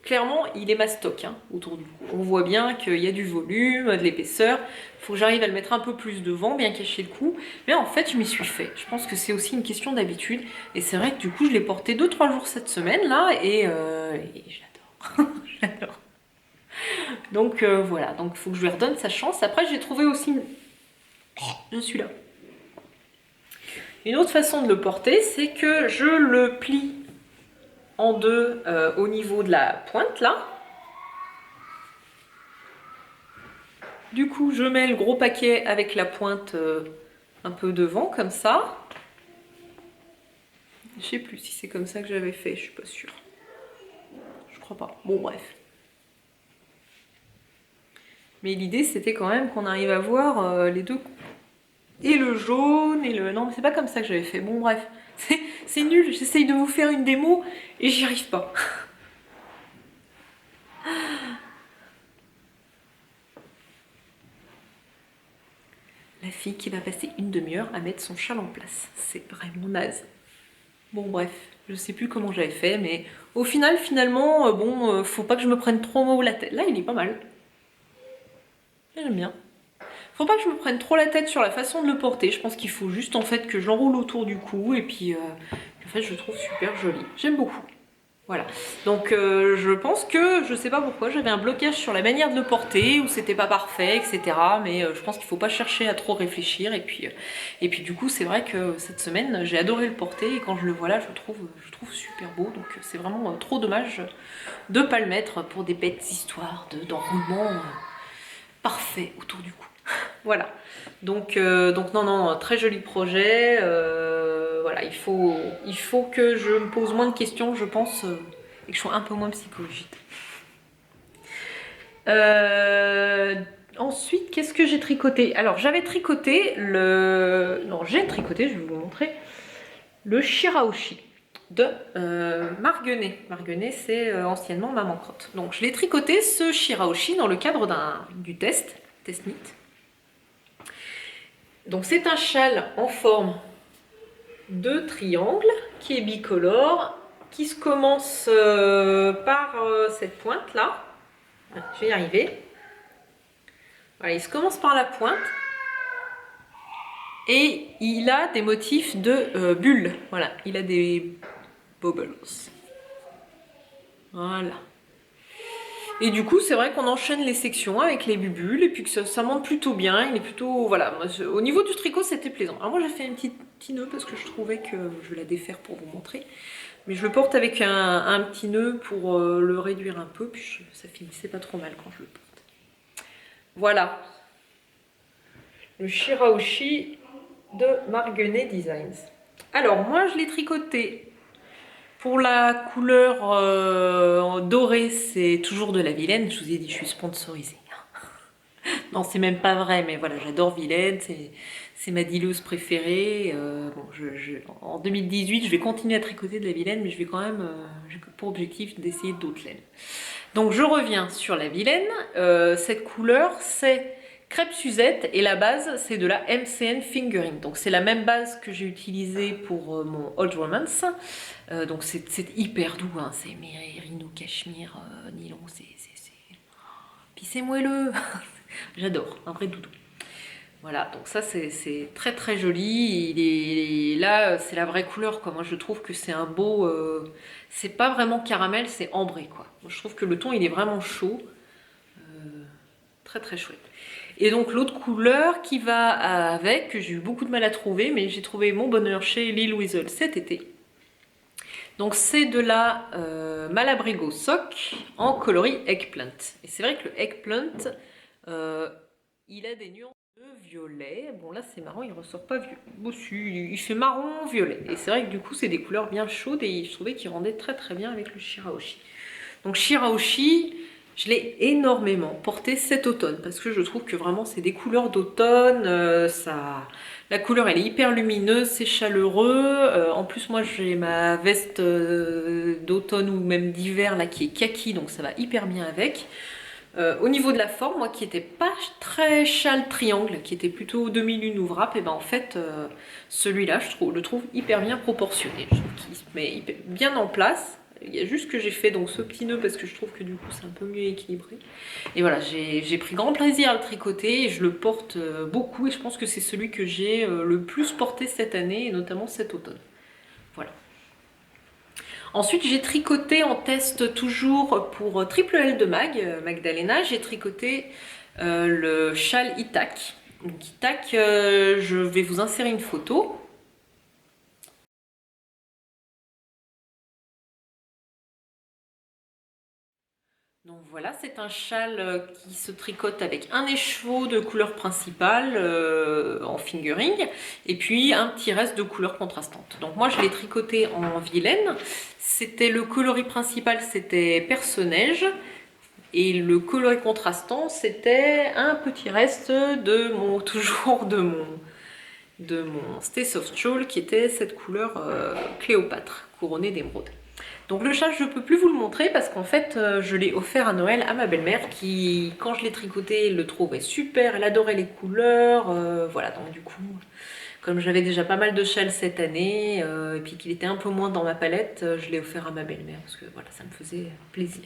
clairement il est mastoc hein, autour du cou. On voit bien qu'il y a du volume, de l'épaisseur. Il faut que j'arrive à le mettre un peu plus devant, bien cacher le cou. Mais en fait je m'y suis fait. Je pense que c'est aussi une question d'habitude. Et c'est vrai que du coup je l'ai porté 2-3 jours cette semaine là et j'adore. J'adore. Donc voilà, donc il faut que je lui redonne sa chance. Après j'ai trouvé aussi... Je suis là. Une autre façon de le porter, c'est que je le plie en deux au niveau de la pointe là. Du coup, je mets le gros paquet avec la pointe un peu devant, comme ça. Je sais plus si c'est comme ça que j'avais fait, je suis pas sûre. Je crois pas. Bon, bref. Mais l'idée, c'était quand même qu'on arrive à voir les deux. Et le jaune, et le... Non, mais c'est pas comme ça que j'avais fait. Bon, bref. C'est nul, j'essaye de vous faire une démo et j'y arrive pas. La fille qui va passer une demi-heure à mettre son châle en place. C'est vraiment naze. Bon bref, je sais plus comment j'avais fait, mais au final, finalement, bon, faut pas que je me prenne trop la tête. Là, il est pas mal. J'aime bien. Faut pas que je me prenne trop la tête sur la façon de le porter. Je pense qu'il faut juste en fait que j'enroule autour du cou et puis en fait je le trouve super joli. J'aime beaucoup. Voilà. Donc je pense que, je sais pas pourquoi, j'avais un blocage sur la manière de le porter, ou c'était pas parfait, etc. Mais je pense qu'il faut pas chercher à trop réfléchir. Et puis du coup, c'est vrai que cette semaine, j'ai adoré le porter. Et quand je le vois là, je le trouve super beau. Donc c'est vraiment trop dommage de pas le mettre pour des bêtes histoires d'enroulement parfait autour du cou. Voilà. Donc non, très joli projet. Voilà, il faut que je me pose moins de questions, je pense, et que je sois un peu moins psychologique. Ensuite, qu'est-ce que j'ai tricoté? Alors, j'avais tricoté le... Non, j'ai tricoté, je vais vous montrer, le Shiraoshi de Marguenet. Marguenet, c'est anciennement Maman Crotte. Donc, je l'ai tricoté, ce Shiraoshi, dans le cadre du test knit. Donc, c'est un châle en forme de triangle qui est bicolore, qui se commence par cette pointe là. Je vais y arriver. Voilà, il se commence par la pointe et il a des motifs de bulles. Voilà, il a des bubbles. Voilà. Et du coup, c'est vrai qu'on enchaîne les sections avec les bulles et puis que ça monte plutôt bien. Il est plutôt... Voilà, au niveau du tricot, c'était plaisant. Alors moi, j'ai fait un petit nœud parce que je trouvais que... Je vais la défaire pour vous montrer. Mais je le porte avec un petit nœud pour le réduire un peu. Puis ça finissait pas trop mal quand je le porte. Voilà. Le Shiraoshi de Marguenet Designs. Alors, moi, je l'ai tricoté... Pour la couleur dorée, c'est toujours de la Vilaine. Je vous ai dit, je suis sponsorisée. Non, c'est même pas vrai, mais voilà, j'adore Vilaine. C'est ma dealeuse préférée. Bon, en 2018, je vais continuer à tricoter de la Vilaine, mais je vais quand même, j'ai pour objectif d'essayer d'autres laines. Donc, je reviens sur la Vilaine. Cette couleur, c'est crêpe Suzette et la base, c'est de la MCN Fingering. Donc, c'est la même base que j'ai utilisée pour mon Old Romance. Donc c'est hyper doux, hein. C'est merino, cachemire, nylon, puis c'est moelleux. J'adore, un vrai doudou. Voilà, donc ça c'est très très joli. Là, c'est la vraie couleur, quoi. Moi je trouve que c'est un beau... c'est pas vraiment caramel, c'est ambré, quoi. Moi, je trouve que le ton il est vraiment chaud. Très très chouette. Et donc l'autre couleur qui va avec, que j'ai eu beaucoup de mal à trouver, mais j'ai trouvé mon bonheur chez Lil Weasel cet été. Donc c'est de la Malabrigo Sock en coloris Eggplant. Et c'est vrai que le Eggplant, il a des nuances de violet. Bon là c'est marrant, il ressort pas bossu, il fait marron-violet. Et c'est vrai que du coup c'est des couleurs bien chaudes et je trouvais qu'il rendait très très bien avec le Shiraoshi. Donc Shiraoshi, je l'ai énormément porté cet automne parce que je trouve que vraiment c'est des couleurs d'automne. La couleur elle est hyper lumineuse, c'est chaleureux. En plus moi j'ai ma veste d'automne ou même d'hiver là qui est kaki, donc ça va hyper bien avec. Au niveau de la forme, moi qui n'étais pas très châle triangle, qui était plutôt demi-lune ou wrap, et ben en fait celui-là je le trouve hyper bien proportionné. Je trouve qu'il se met bien en place. Il y a juste que j'ai fait donc ce petit nœud parce que je trouve que du coup c'est un peu mieux équilibré. Et voilà, j'ai pris grand plaisir à le tricoter et je le porte beaucoup et je pense que c'est celui que j'ai le plus porté cette année et notamment cet automne. Voilà. Ensuite, j'ai tricoté en test toujours pour Triple L de Magdalena, j'ai tricoté le châle Itak. Donc Itak, je vais vous insérer une photo. Donc voilà, c'est un châle qui se tricote avec un écheveau de couleur principale en fingering et puis un petit reste de couleurs contrastantes. Donc moi je l'ai tricoté en vilaine. C'était le coloris principal, c'était perce-neige et le coloris contrastant, c'était un petit reste de mon Stay Soft Shawl qui était cette couleur Cléopâtre couronnée d'émeraude. Donc le châle, je ne peux plus vous le montrer parce qu'en fait, je l'ai offert à Noël à ma belle-mère qui, quand je l'ai tricoté, le trouvait super, elle adorait les couleurs. Voilà, donc du coup, comme j'avais déjà pas mal de châles cette année et puis qu'il était un peu moins dans ma palette, je l'ai offert à ma belle-mère parce que voilà, ça me faisait plaisir.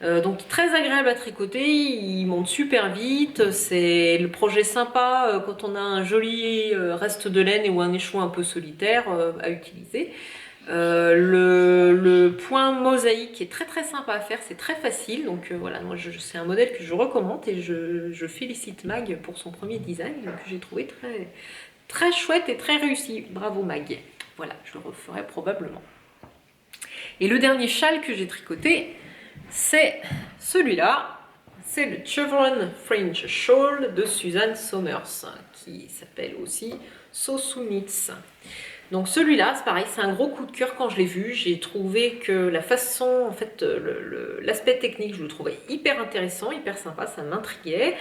Donc très agréable à tricoter, il monte super vite, c'est le projet sympa quand on a un joli reste de laine ou un écheveau un peu solitaire à utiliser. Le point mosaïque est très sympa à faire, c'est très facile, donc voilà, moi c'est un modèle que je recommande et je félicite Mag pour son premier design que j'ai trouvé très chouette et très réussi. Bravo Mag, voilà, je le referai probablement. Et le dernier châle que j'ai tricoté, c'est celui-là, c'est le Chevron Fringe Shawl de Suzanne Somers, qui s'appelle aussi Sosunitz. Donc celui-là, c'est pareil, c'est un gros coup de cœur quand je l'ai vu. J'ai trouvé que la façon, en fait, l'aspect technique, je le trouvais hyper intéressant, hyper sympa, ça m'intriguait.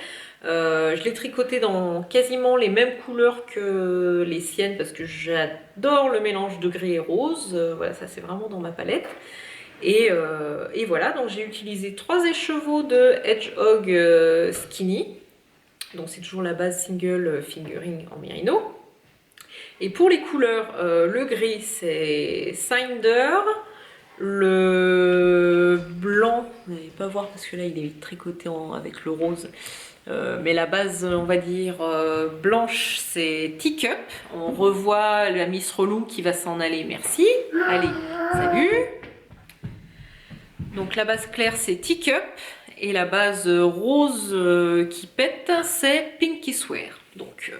Je l'ai tricoté dans quasiment les mêmes couleurs que les siennes parce que j'adore le mélange de gris et rose. Voilà, ça c'est vraiment dans ma palette. Et voilà, donc j'ai utilisé 3 écheveaux de Hedgehog Skinny. Donc c'est toujours la base single fingering en mérino. Et pour les couleurs, le gris c'est Cinder, le blanc, vous n'allez pas voir parce que là il est tricoté avec le rose, mais la base on va dire blanche c'est Teacup. On revoit la Miss Relou qui va s'en aller, merci, allez, salut. Donc la base claire c'est Teacup et la base rose qui pète c'est Pinky Swear. Donc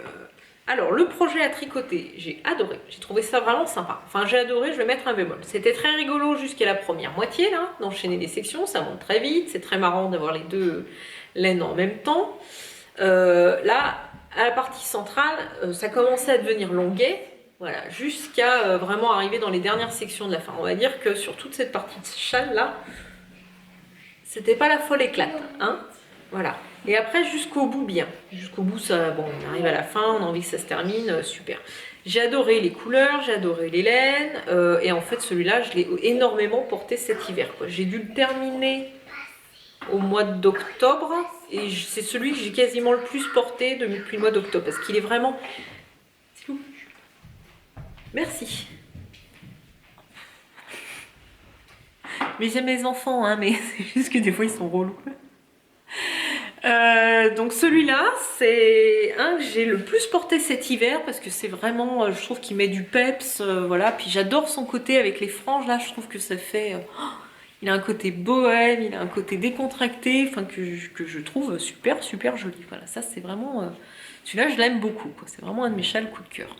alors, le projet à tricoter, j'ai adoré. J'ai trouvé ça vraiment sympa. Enfin, j'ai adoré, je vais mettre un bémol. C'était très rigolo jusqu'à la première moitié, là, d'enchaîner les sections. Ça monte très vite. C'est très marrant d'avoir les deux laines en même temps. Là, à la partie centrale, ça commençait à devenir longuet. Voilà, jusqu'à vraiment arriver dans les dernières sections de la fin. On va dire que sur toute cette partie de châle, là, c'était pas la folle éclate, hein. Voilà. Et après, jusqu'au bout, bien. Jusqu'au bout, ça, bon, on arrive à la fin, on a envie que ça se termine, super. J'ai adoré les couleurs, j'ai adoré les laines, et en fait, celui-là, je l'ai énormément porté cet hiver, quoi. J'ai dû le terminer au mois d'octobre, et c'est celui que j'ai quasiment le plus porté depuis le mois d'octobre, parce qu'il est vraiment... C'est où? Merci. Mais j'aime les enfants, hein, mais c'est juste que des fois, ils sont relous. Donc celui-là, c'est un que j'ai le plus porté cet hiver parce que c'est vraiment, je trouve qu'il met du peps, voilà. Puis j'adore son côté avec les franges là, je trouve que ça fait, il a un côté bohème, il a un côté décontracté, enfin que je trouve super joli. Voilà, ça c'est vraiment, celui-là je l'aime beaucoup, c'est vraiment un de mes châles coup de cœur.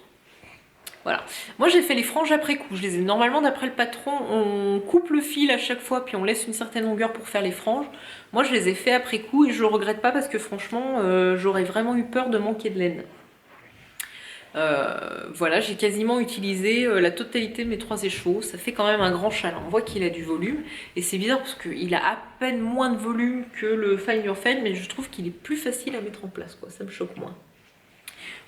Voilà. Moi j'ai fait les franges après coup. Je les ai normalement d'après le patron, on coupe le fil à chaque fois puis on laisse une certaine longueur pour faire les franges. Moi je les ai fait après coup et je le regrette pas parce que franchement j'aurais vraiment eu peur de manquer de laine. Voilà, j'ai quasiment utilisé la totalité de mes 3 écheveaux. Ça fait quand même un grand châle. On voit qu'il a du volume et c'est bizarre parce qu'il a à peine moins de volume que le Find Your Fan, mais je trouve qu'il est plus facile à mettre en place, quoi. Ça me choque moins.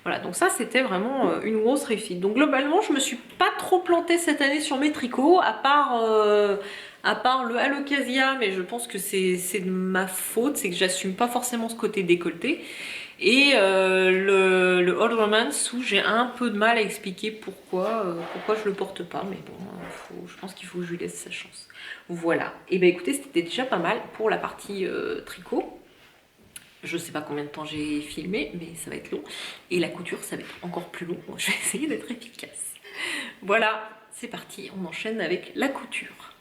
Voilà, donc ça c'était vraiment une grosse réussite. Donc globalement, je me suis pas trop plantée cette année sur mes tricots, à part le Alocasia, mais je pense que c'est de ma faute, c'est que j'assume pas forcément ce côté décolleté. Et le Old Romance où j'ai un peu de mal à expliquer pourquoi je le porte pas, mais bon, je pense qu'il faut que je lui laisse sa chance. Voilà, et ben écoutez, c'était déjà pas mal pour la partie tricot. Je sais pas combien de temps j'ai filmé, mais ça va être long. Et la couture, ça va être encore plus long. Je vais essayer d'être efficace. Voilà, c'est parti, on enchaîne avec la couture.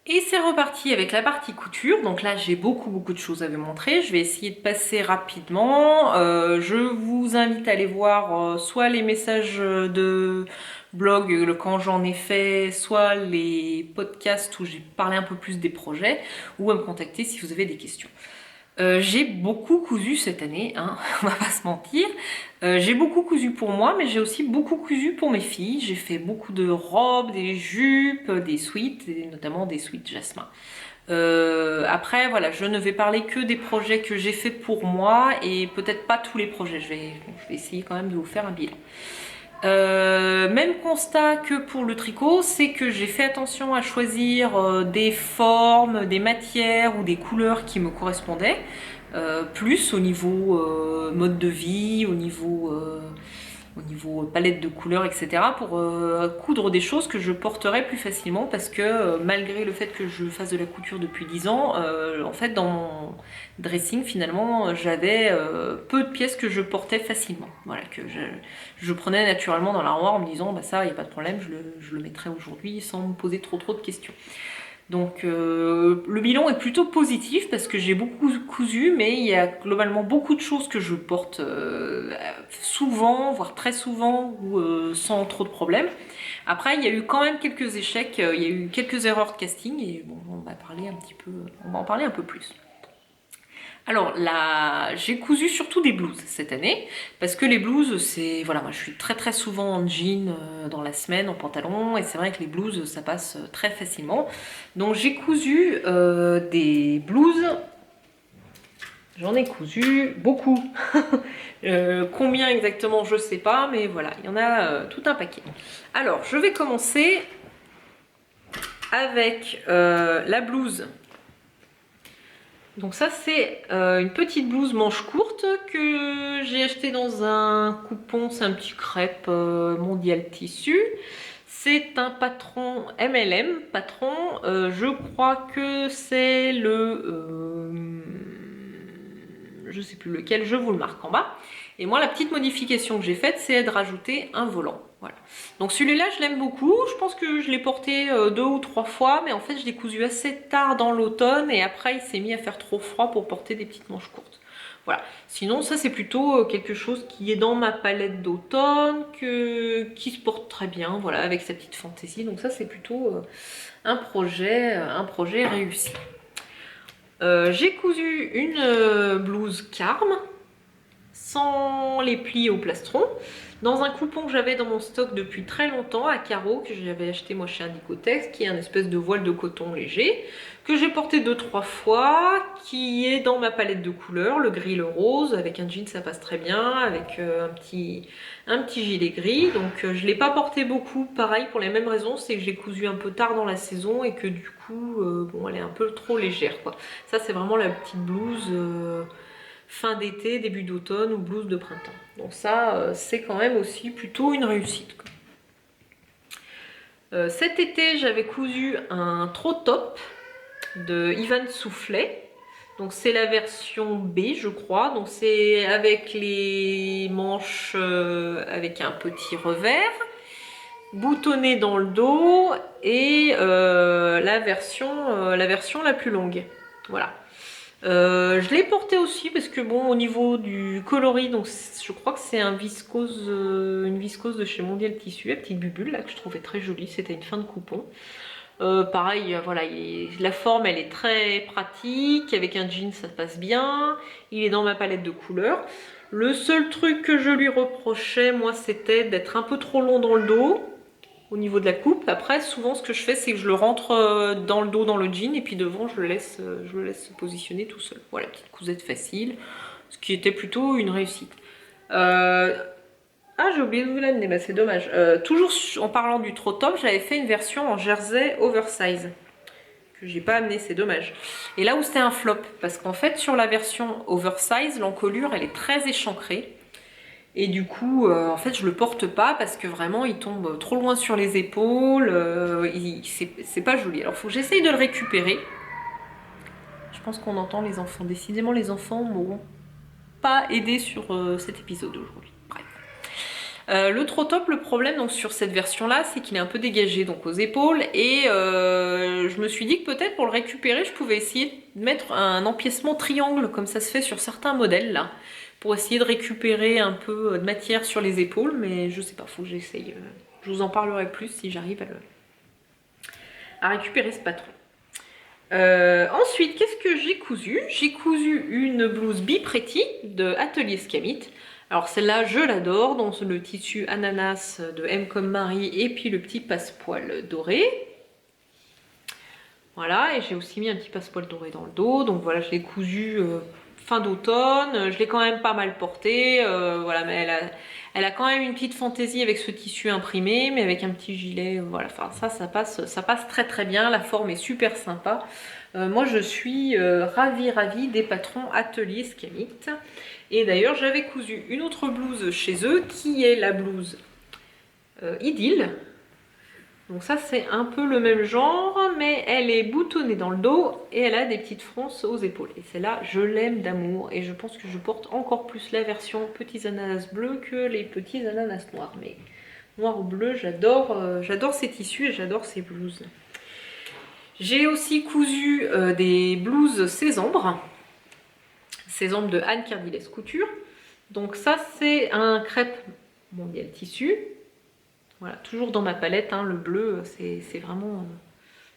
Et c'est reparti avec la partie couture. Donc là, j'ai beaucoup de choses à vous montrer. Je vais essayer de passer rapidement. Je vous invite à aller voir soit les messages de blog quand j'en ai fait, soit les podcasts où j'ai parlé un peu plus des projets, ou à me contacter si vous avez des questions. J'ai beaucoup cousu cette année, hein, on va pas se mentir. J'ai beaucoup cousu pour moi, mais j'ai aussi beaucoup cousu pour mes filles. J'ai fait beaucoup de robes, des jupes, des sweats, et notamment des sweats jasmin. Après, voilà, je ne vais parler que des projets que j'ai fait pour moi et peut-être pas tous les projets. Je vais essayer quand même de vous faire un bilan. Même constat que pour le tricot, c'est que j'ai fait attention à choisir des formes, des matières ou des couleurs qui me correspondaient, plus au niveau mode de vie, au niveau palette de couleurs, etc. pour coudre des choses que je porterais plus facilement parce que malgré le fait que je fasse de la couture depuis 10 ans, en fait dans mon dressing finalement j'avais peu de pièces que je portais facilement. Voilà, que je prenais naturellement dans l'armoire en me disant bah ça il n'y a pas de problème, je le mettrai aujourd'hui sans me poser trop de questions. Donc le bilan est plutôt positif parce que j'ai beaucoup cousu, mais il y a globalement beaucoup de choses que je porte souvent, voire très souvent, ou sans trop de problèmes. Après, il y a eu quand même quelques échecs, il y a eu quelques erreurs de casting, et bon, on va en parler un peu plus. Alors là, j'ai cousu surtout des blouses cette année, parce que les blouses, c'est... Voilà, moi je suis très souvent en jean dans la semaine, en pantalon, et c'est vrai que les blouses, ça passe très facilement. Donc j'ai cousu des blouses, j'en ai cousu beaucoup. Combien exactement, je sais pas, mais voilà, il y en a tout un paquet. Alors, je vais commencer avec la blouse. Donc ça c'est une petite blouse manche courte que j'ai acheté dans un coupon, c'est un petit crêpe mondial tissu. C'est un patron MLM, je crois que c'est je sais plus lequel, je vous le marque en bas. Et moi la petite modification que j'ai faite c'est de rajouter un volant. Voilà. Donc celui-là je l'aime beaucoup, je pense que je l'ai porté 2 ou 3 fois, mais en fait je l'ai cousu assez tard dans l'automne et après il s'est mis à faire trop froid pour porter des petites manches courtes. Voilà. Sinon ça c'est plutôt quelque chose qui est dans ma palette d'automne, qui se porte très bien, voilà, avec sa petite fantaisie. Donc ça c'est plutôt un projet réussi. J'ai cousu une blouse Carme sans les plis au plastron, dans un coupon que j'avais dans mon stock depuis très longtemps à carreaux, que j'avais acheté moi chez Indicotex, qui est un espèce de voile de coton léger, que j'ai porté 2-3 fois, qui est dans ma palette de couleurs, le gris, le rose, avec un jean ça passe très bien, avec un petit gilet gris. Donc je ne l'ai pas porté beaucoup, pareil pour les mêmes raisons, c'est que j'ai cousu un peu tard dans la saison et que du coup, bon, elle est un peu trop légère, quoi. Ça c'est vraiment la petite blouse fin d'été, début d'automne ou blouse de printemps. Donc ça, c'est quand même aussi plutôt une réussite. Cet été, j'avais cousu un trop top de Ivan Soufflet. Donc c'est la version B, je crois. Donc c'est avec les manches avec un petit revers, boutonné dans le dos et la version la plus longue. Voilà. Je l'ai porté aussi parce que bon, au niveau du coloris, donc je crois que c'est une viscose de chez Mondial Tissu, la petite bubule là que je trouvais très jolie, c'était une fin de coupon. Pareil, voilà, la forme elle est très pratique, avec un jean ça passe bien, il est dans ma palette de couleurs. Le seul truc que je lui reprochais moi c'était d'être un peu trop long dans le dos, au niveau de la coupe. Après souvent ce que je fais c'est que je le rentre dans le dos dans le jean et puis devant je le laisse se positionner tout seul. Voilà, petite cousette facile, ce qui était plutôt une réussite. Ah, j'ai oublié de vous l'amener, bah, c'est dommage. Toujours en parlant du trop top, j'avais fait une version en jersey oversize que j'ai pas amené, c'est dommage. Et là où c'était un flop, parce qu'en fait sur la version oversize, l'encolure elle est très échancrée. Et du coup, en fait, je le porte pas parce que vraiment, il tombe trop loin sur les épaules. C'est pas joli. Alors, faut que j'essaye de le récupérer. Je pense qu'on entend les enfants. Décidément, les enfants m'auront pas aidé sur cet épisode aujourd'hui. Bref. Le trop top, le problème donc sur cette version-là, c'est qu'il est un peu dégagé donc aux épaules. Et je me suis dit que peut-être pour le récupérer, je pouvais essayer de mettre un empiècement triangle comme ça se fait sur certains modèles là, pour essayer de récupérer un peu de matière sur les épaules, mais je sais pas, faut que j'essaye. Je vous en parlerai plus si j'arrive à récupérer ce patron. Ensuite, qu'est-ce que j'ai cousu? J'ai cousu une blouse Bipretti de Atelier Scamit. Alors celle-là, je l'adore, dans le tissu ananas de M comme Marie et puis le petit passepoil doré. Voilà, et j'ai aussi mis un petit passepoil doré dans le dos, donc voilà, je l'ai cousu fin d'automne, je l'ai quand même pas mal porté, voilà, mais elle a quand même une petite fantaisie avec ce tissu imprimé, mais avec un petit gilet, voilà, enfin ça passe très très bien, la forme est super sympa. Moi je suis ravie des patrons Atelier Scamit. Et d'ailleurs j'avais cousu une autre blouse chez eux, qui est la blouse Idylle. Donc ça c'est un peu le même genre, mais elle est boutonnée dans le dos et elle a des petites fronces aux épaules. Et celle-là, je l'aime d'amour et je pense que je porte encore plus la version petits ananas bleus que les petits ananas noirs. Mais noir ou bleu, j'adore ces tissus et j'adore ces blouses. J'ai aussi cousu des blouses Sésambres de Anne Cardilès Couture. Donc ça c'est un crêpe mondial tissu. Voilà, toujours dans ma palette, hein, le bleu, c'est vraiment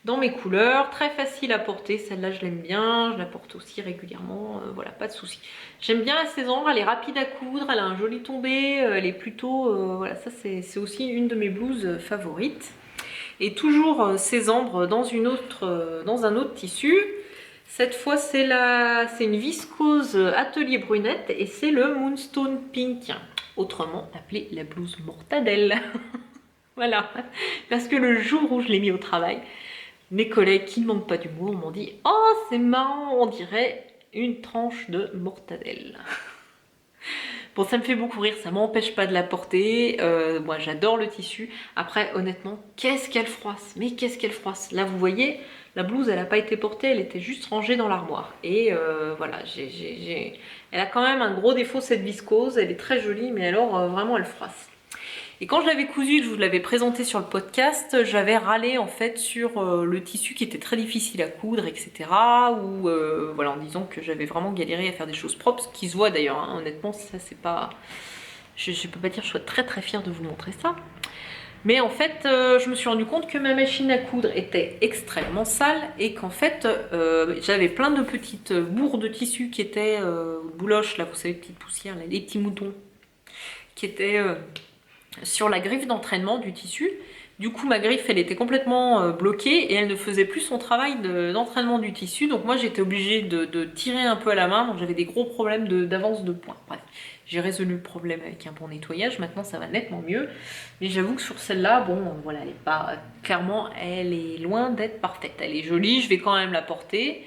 dans mes couleurs. Très facile à porter, celle-là je l'aime bien, je la porte aussi régulièrement, voilà, pas de souci. J'aime bien la Sésambres, elle est rapide à coudre, elle a un joli tombé, elle est plutôt... voilà, ça c'est aussi une de mes blouses favorites. Et toujours Sésambres dans un autre tissu. Cette fois c'est une viscose Atelier Brunette et c'est le Moonstone Pink, autrement appelé la blouse mortadelle. Voilà, parce que le jour où je l'ai mis au travail, mes collègues qui ne manquent pas d'humour m'ont dit « Oh, c'est marrant, on dirait une tranche de mortadelle. » Bon, ça me fait beaucoup rire, ça m'empêche pas de la porter. Moi, j'adore le tissu. Après, honnêtement, qu'est-ce qu'elle froisse? Mais qu'est-ce qu'elle froisse? Là, vous voyez, la blouse, elle n'a pas été portée, elle était juste rangée dans l'armoire. Et voilà, elle a quand même un gros défaut, cette viscose. Elle est très jolie, mais alors, vraiment, elle froisse. Et quand je l'avais cousu, je vous l'avais présenté sur le podcast, j'avais râlé en fait sur le tissu qui était très difficile à coudre, etc. Ou voilà, en disant que j'avais vraiment galéré à faire des choses propres, ce qui se voit d'ailleurs, hein. Honnêtement, ça c'est pas... Je peux pas dire que je sois très très fière de vous montrer ça. Mais en fait, je me suis rendu compte que ma machine à coudre était extrêmement sale et qu'en fait, j'avais plein de petites bourres de tissu qui étaient bouloches, là, vous savez, petites poussières, là, les petits moutons, qui étaient... sur la griffe d'entraînement du tissu. Du coup, ma griffe, elle était complètement bloquée et elle ne faisait plus son travail d'entraînement du tissu. Donc moi, j'étais obligée de tirer un peu à la main. Donc j'avais des gros problèmes d'avance de points. Bref, j'ai résolu le problème avec un bon nettoyage. Maintenant, ça va nettement mieux. Mais j'avoue que sur celle-là, bon, voilà, elle est pas... Clairement, elle est loin d'être parfaite. Elle est jolie, je vais quand même la porter.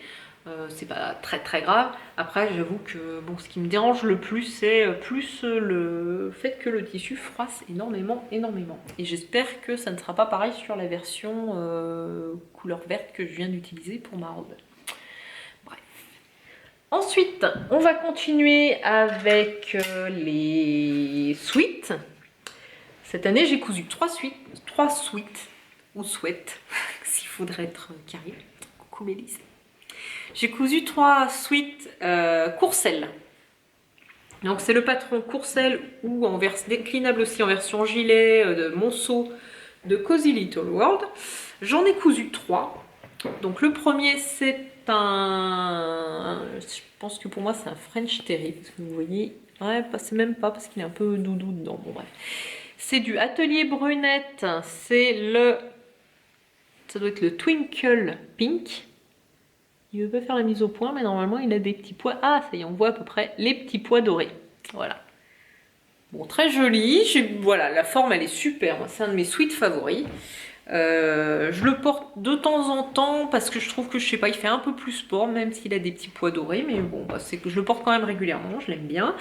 C'est pas très très grave. Après, j'avoue que bon, ce qui me dérange le plus, c'est plus le fait que le tissu froisse énormément. Et j'espère que ça ne sera pas pareil sur la version couleur verte que je viens d'utiliser pour ma robe. Bref. Ensuite, on va continuer avec les sweats. Cette année, j'ai cousu 3 sweats, ou sweats, s'il faudrait être carré. Coucou Mélisse. J'ai cousu 3 sweats Courcelles. Donc c'est le patron Courcelles ou en déclinable aussi en version gilet de Monceau de Cozy Little World. J'en ai cousu 3. Donc le premier c'est je pense que pour moi c'est un French Terry. Parce que vous voyez, ouais, c'est même pas parce qu'il est un peu doudou dedans. Bon bref. C'est du Atelier Brunette. Ça doit être le Twinkle Pink. Il veut pas faire la mise au point, mais normalement il a des petits pois. Ah, ça y est, on voit à peu près les petits pois dorés. Voilà. Bon, très joli. Voilà, la forme elle est super. C'est un de mes sweats favoris. Je le porte de temps en temps parce que je trouve que, je sais pas, il fait un peu plus sport, même s'il a des petits pois dorés, mais bon, bah, c'est que je le porte quand même régulièrement, je l'aime bien.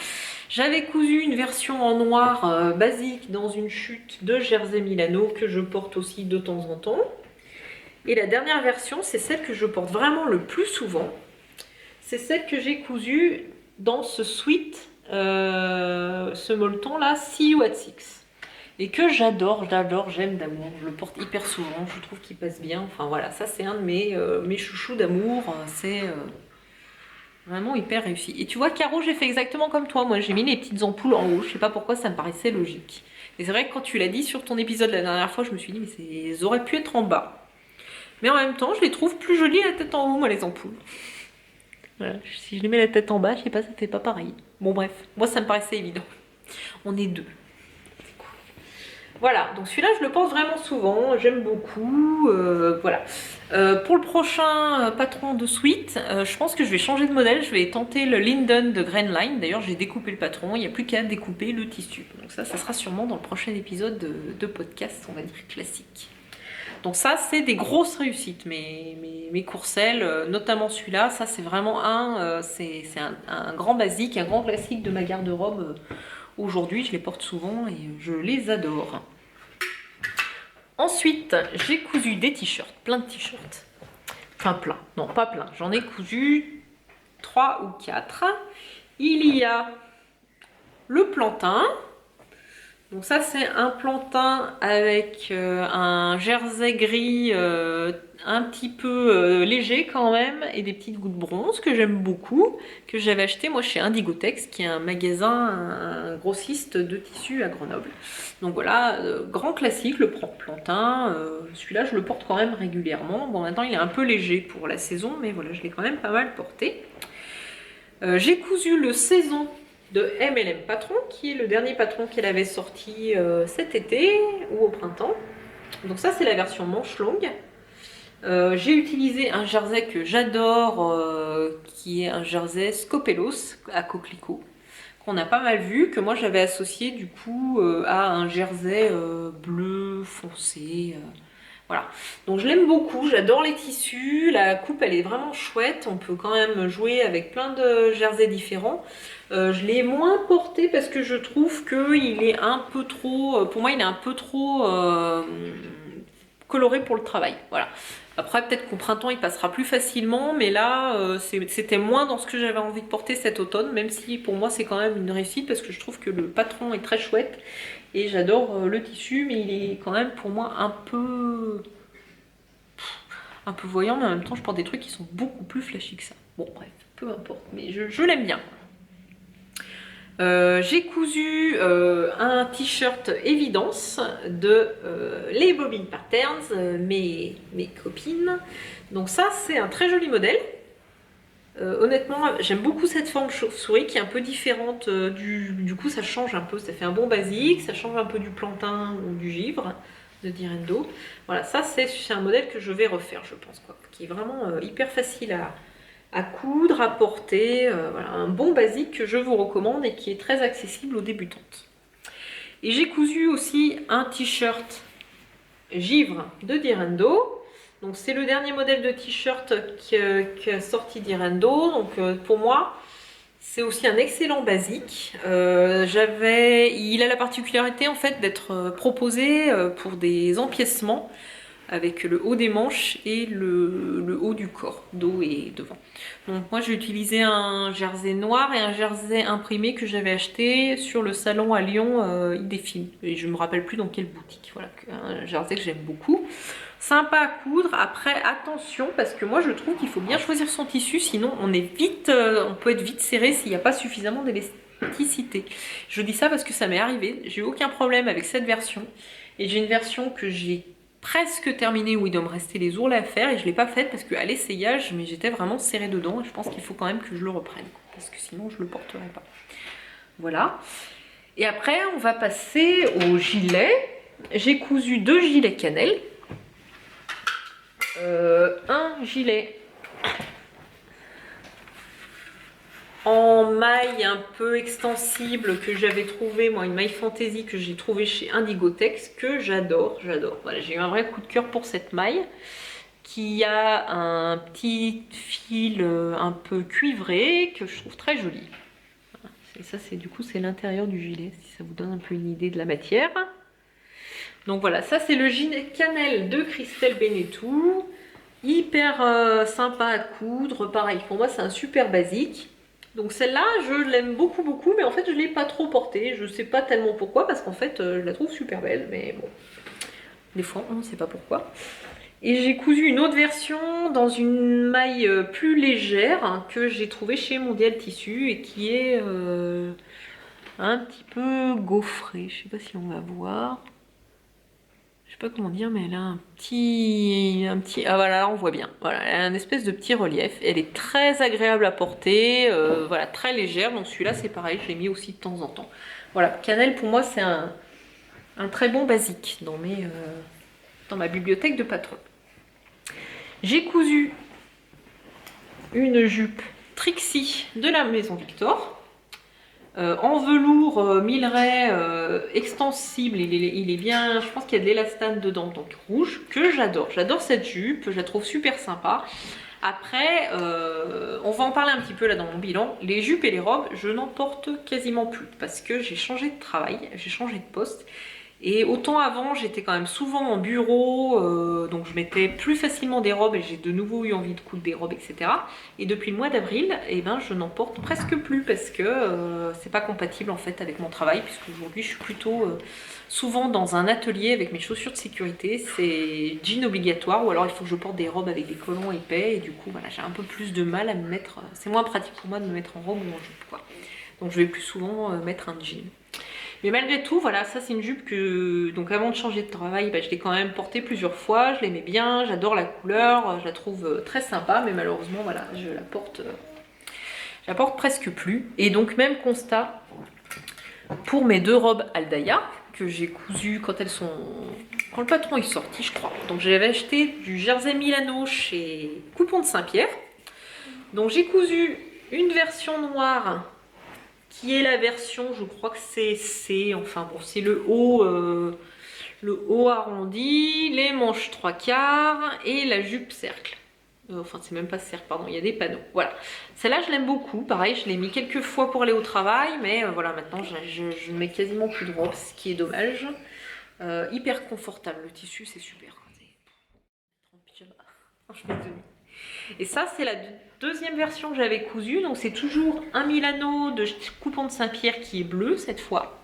J'avais cousu une version en noir basique dans une chute de Jersey Milano que je porte aussi de temps en temps. Et la dernière version, c'est celle que je porte vraiment le plus souvent. C'est celle que j'ai cousue dans ce sweat, ce molleton là, See You at Six. Et que j'adore, j'aime d'amour. Je le porte hyper souvent, je trouve qu'il passe bien. Enfin voilà, ça c'est un de mes chouchous d'amour. C'est vraiment hyper réussi. Et tu vois, Caro, j'ai fait exactement comme toi. Moi, j'ai mis les petites ampoules en haut. Je sais pas pourquoi, ça me paraissait logique. Et c'est vrai que quand tu l'as dit sur ton épisode la dernière fois, je me suis dit, mais ils auraient pu être en bas. Mais en même temps, je les trouve plus jolies la tête en haut, moi, les ampoules. Voilà. Si je les mets la tête en bas, je sais pas, ça fait pas pareil. Bon bref, moi ça me paraissait évident. On est deux. Voilà, donc celui-là je le porte vraiment souvent, j'aime beaucoup. Voilà. Pour le prochain patron de Sweet, je pense que je vais changer de modèle, je vais tenter le Linden de Grain Line. D'ailleurs j'ai découpé le patron, il n'y a plus qu'à découper le tissu. Donc ça sera sûrement dans le prochain épisode de podcast, on va dire classique. Donc ça, c'est des grosses réussites, mes courcelles, notamment celui-là. Ça, c'est vraiment c'est un grand basique, un grand classique de ma garde-robe. Aujourd'hui, je les porte souvent et je les adore. Ensuite, j'ai cousu des t-shirts, plein de t-shirts. Enfin, plein. Non, pas plein. J'en ai cousu 3 ou 4. Il y a le plantain. Donc ça c'est un plantain avec un jersey gris un petit peu léger quand même et des petites gouttes bronze que j'aime beaucoup, que j'avais acheté moi chez Indigotex qui est un magasin, un grossiste de tissus à Grenoble. Donc voilà, grand classique le plantain, celui-là je le porte quand même régulièrement. Bon maintenant il est un peu léger pour la saison mais voilà je l'ai quand même pas mal porté. J'ai cousu le saison de MLM Patron, qui est le dernier patron qu'elle avait sorti cet été ou au printemps. Donc ça c'est la version manche longue. J'ai utilisé un jersey que j'adore, qui est un jersey Scopelos à coquelicot, qu'on a pas mal vu, que moi j'avais associé du coup à un jersey bleu foncé. Voilà, donc je l'aime beaucoup, j'adore les tissus, la coupe elle est vraiment chouette, on peut quand même jouer avec plein de jerseys différents. Je l'ai moins porté parce que je trouve qu'il est un peu trop, pour moi il est un peu trop coloré pour le travail, voilà. Après peut-être qu'au printemps il passera plus facilement, mais là c'était moins dans ce que j'avais envie de porter cet automne, même si pour moi c'est quand même une réussite parce que je trouve que le patron est très chouette. Et j'adore le tissu, mais il est quand même pour moi un peu voyant, mais en même temps je porte des trucs qui sont beaucoup plus flashy que ça. Bon bref, peu importe, mais je l'aime bien. J'ai cousu un t-shirt Évidence de les Bobbin Patterns, mes copines. Donc ça c'est un très joli modèle. Honnêtement, j'aime beaucoup cette forme chauve-souris qui est un peu différente. Du coup, ça change un peu. Ça fait un bon basique, ça change un peu du plantain ou du givre de Direndo. Voilà, ça c'est un modèle que je vais refaire, je pense, quoi, qui est vraiment hyper facile à coudre, à porter. Voilà, un bon basique que je vous recommande et qui est très accessible aux débutantes. Et j'ai cousu aussi un t-shirt givre de Direndo. Donc c'est le dernier modèle de t-shirt qu'a sorti Direndo. Donc pour moi, c'est aussi un excellent basique. Il a la particularité en fait d'être proposé pour des empiècements avec le haut des manches et le haut du corps, dos et devant. Donc moi j'ai utilisé un jersey noir et un jersey imprimé que j'avais acheté sur le salon à Lyon Idéfilm. Et je me rappelle plus dans quelle boutique. Voilà, un jersey que j'aime beaucoup. Sympa à coudre. Après attention parce que moi je trouve qu'il faut bien choisir son tissu, sinon on peut être vite serré s'il n'y a pas suffisamment d'élasticité. Je dis ça parce que ça m'est arrivé. J'ai eu aucun problème avec cette version et j'ai une version que j'ai presque terminée où il doit me rester les ourlets à faire et je ne l'ai pas faite parce qu'à l'essayage mais j'étais vraiment serrée dedans et je pense qu'il faut quand même que je le reprenne parce que sinon je ne le porterai pas. Voilà. Et après on va passer au gilet. J'ai cousu 2 gilets cannelle. Un gilet en maille un peu extensible que j'avais trouvé, moi, une maille fantaisie que j'ai trouvé chez Indigotex, que j'adore. Voilà, j'ai eu un vrai coup de cœur pour cette maille qui a un petit fil un peu cuivré que je trouve très joli. Et ça, c'est du coup, c'est l'intérieur du gilet, si ça vous donne un peu une idée de la matière. Donc voilà, ça c'est le gilet cannelle de Christelle Benetou. Hyper sympa à coudre, pareil, pour moi c'est un super basique. Donc celle-là, je l'aime beaucoup, mais en fait je ne l'ai pas trop portée. Je ne sais pas tellement pourquoi, parce qu'en fait je la trouve super belle, mais bon, des fois on ne sait pas pourquoi. Et j'ai cousu une autre version dans une maille plus légère hein, que j'ai trouvée chez Mondial Tissu et qui est un petit peu gaufrée. Je sais pas si on va voir. Je sais pas comment dire, mais elle a un petit... Ah voilà, là on voit bien. Voilà, elle a un espèce de petit relief. Elle est très agréable à porter, voilà, très légère. Donc celui-là c'est pareil, je l'ai mis aussi de temps en temps. Voilà, cannelle pour moi c'est un très bon basique dans ma bibliothèque de patron. J'ai cousu une jupe Trixie de la maison Victor. En velours Milleray extensible, il est bien, je pense qu'il y a de l'élastane dedans, donc rouge, que j'adore. J'adore cette jupe, je la trouve super sympa. Après, on va en parler un petit peu là dans mon bilan. Les jupes et les robes, je n'en porte quasiment plus parce que j'ai changé de travail, j'ai changé de poste. Et autant avant, j'étais quand même souvent en bureau, donc je mettais plus facilement des robes et j'ai de nouveau eu envie de coudre des robes, etc. Et depuis le mois d'avril, eh ben, je n'en porte presque plus parce que c'est pas compatible en fait avec mon travail, puisque aujourd'hui je suis plutôt souvent dans un atelier avec mes chaussures de sécurité, c'est jean obligatoire, ou alors il faut que je porte des robes avec des collants épais, et du coup voilà, j'ai un peu plus de mal à me mettre, c'est moins pratique pour moi de me mettre en robe ou en jupe quoi. Donc je vais plus souvent mettre un jean. Mais malgré tout, voilà, ça c'est une jupe que, donc avant de changer de travail, bah, je l'ai quand même portée plusieurs fois, je l'aimais bien, j'adore la couleur, je la trouve très sympa, mais malheureusement, voilà, je la porte presque plus. Et donc même constat pour mes deux robes Aldaya, que j'ai cousues quand le patron est sorti, je crois. Donc j'avais acheté du Jersey Milano chez Coupon de Saint-Pierre. Donc j'ai cousu une version noire qui est la version, je crois que c'est C, enfin bon, c'est le haut arrondi, les manches 3/4 et la jupe cercle. Enfin, c'est même pas cercle, pardon, il y a des panneaux. Voilà. Celle-là, je l'aime beaucoup. Pareil, je l'ai mis quelques fois pour aller au travail, mais voilà, maintenant, je ne mets quasiment plus de robe, ce qui est dommage. Hyper confortable, le tissu, c'est super. En pyjama, je mets de nuit. Et ça, c'est la deuxième version que j'avais cousue. Donc, c'est toujours un Milano de Coupon de Saint-Pierre qui est bleu cette fois.